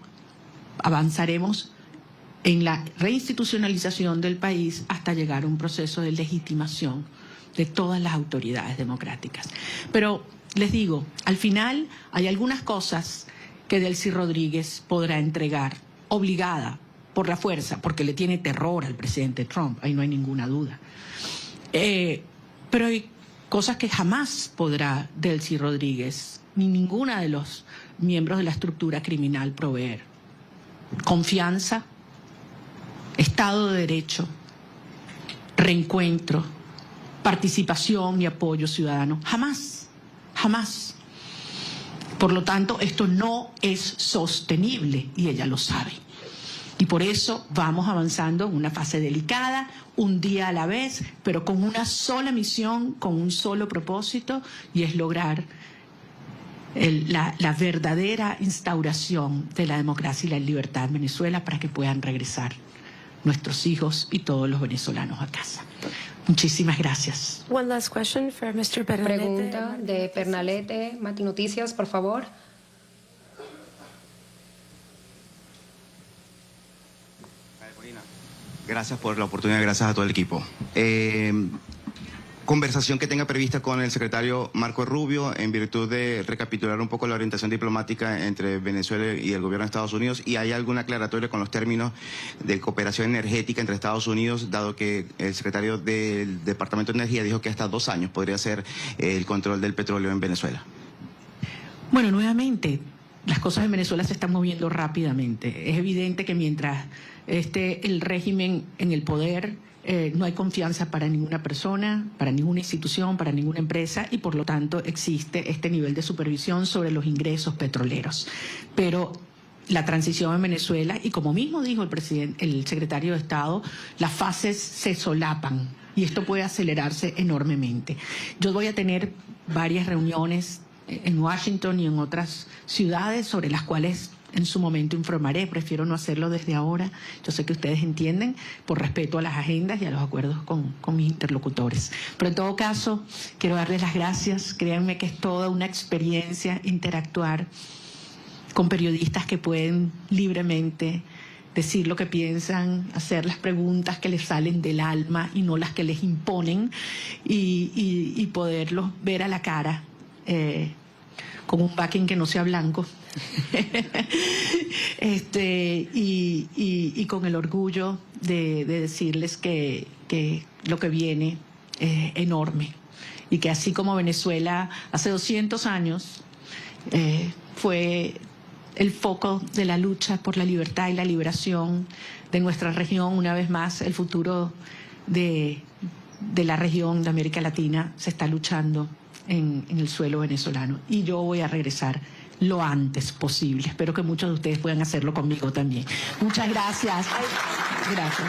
avanzaremos en la reinstitucionalización del país hasta llegar a un proceso de legitimación de todas las autoridades democráticas. Pero les digo, al final hay algunas cosas que Delcy Rodríguez podrá entregar, obligada por la fuerza, porque le tiene terror al presidente Trump, ahí no hay ninguna duda. Pero hay cosas que jamás podrá Delcy Rodríguez ni ninguna de los miembros de la estructura criminal proveer. Confianza, Estado de Derecho, reencuentro, participación y apoyo ciudadano. Jamás, jamás. Por lo tanto, esto no es sostenible y ella lo sabe. Y por eso vamos avanzando en una fase delicada, un día a la vez, pero con una sola misión, con un solo propósito, y es lograr la verdadera instauración de la democracia y la libertad en Venezuela para que puedan regresar nuestros hijos y todos los venezolanos a casa. Muchísimas gracias. One last question for Mr. Pernalete. Pregunta de Pernalete, Mati Noticias, por favor. Gracias por la oportunidad, gracias a todo el equipo. Conversación que tenga prevista con el secretario Marco Rubio en virtud de recapitular un poco la orientación diplomática entre Venezuela y el gobierno de Estados Unidos, y hay alguna aclaratoria con los términos de cooperación energética entre Estados Unidos, dado que el secretario del Departamento de Energía dijo que hasta 2 años podría ser el control del petróleo en Venezuela. Bueno, nuevamente, las cosas en Venezuela se están moviendo rápidamente. Es evidente que mientras esté el régimen en el poder, no hay confianza para ninguna persona, para ninguna institución, para ninguna empresa, y por lo tanto existe este nivel de supervisión sobre los ingresos petroleros. Pero la transición en Venezuela, y como mismo dijo el secretario de Estado, las fases se solapan y esto puede acelerarse enormemente. Yo voy a tener varias reuniones en Washington y en otras ciudades sobre las cuales en su momento informaré. Prefiero no hacerlo desde ahora. Yo sé que ustedes entienden, por respeto a las agendas y a los acuerdos con mis interlocutores. Pero en todo caso, quiero darles las gracias. Créanme que es toda una experiencia interactuar con periodistas que pueden libremente decir lo que piensan, hacer las preguntas que les salen del alma y no las que les imponen, y poderlos ver a la cara con un backing que no sea blanco. Y con el orgullo de decirles que lo que viene es enorme, y que así como Venezuela hace 200 años fue el foco de la lucha por la libertad y la liberación de nuestra región, una vez más el futuro de la región de América Latina se está luchando en el suelo venezolano, y yo voy a regresar lo antes posible. Espero que muchos de ustedes puedan hacerlo conmigo también. Muchas gracias. Gracias.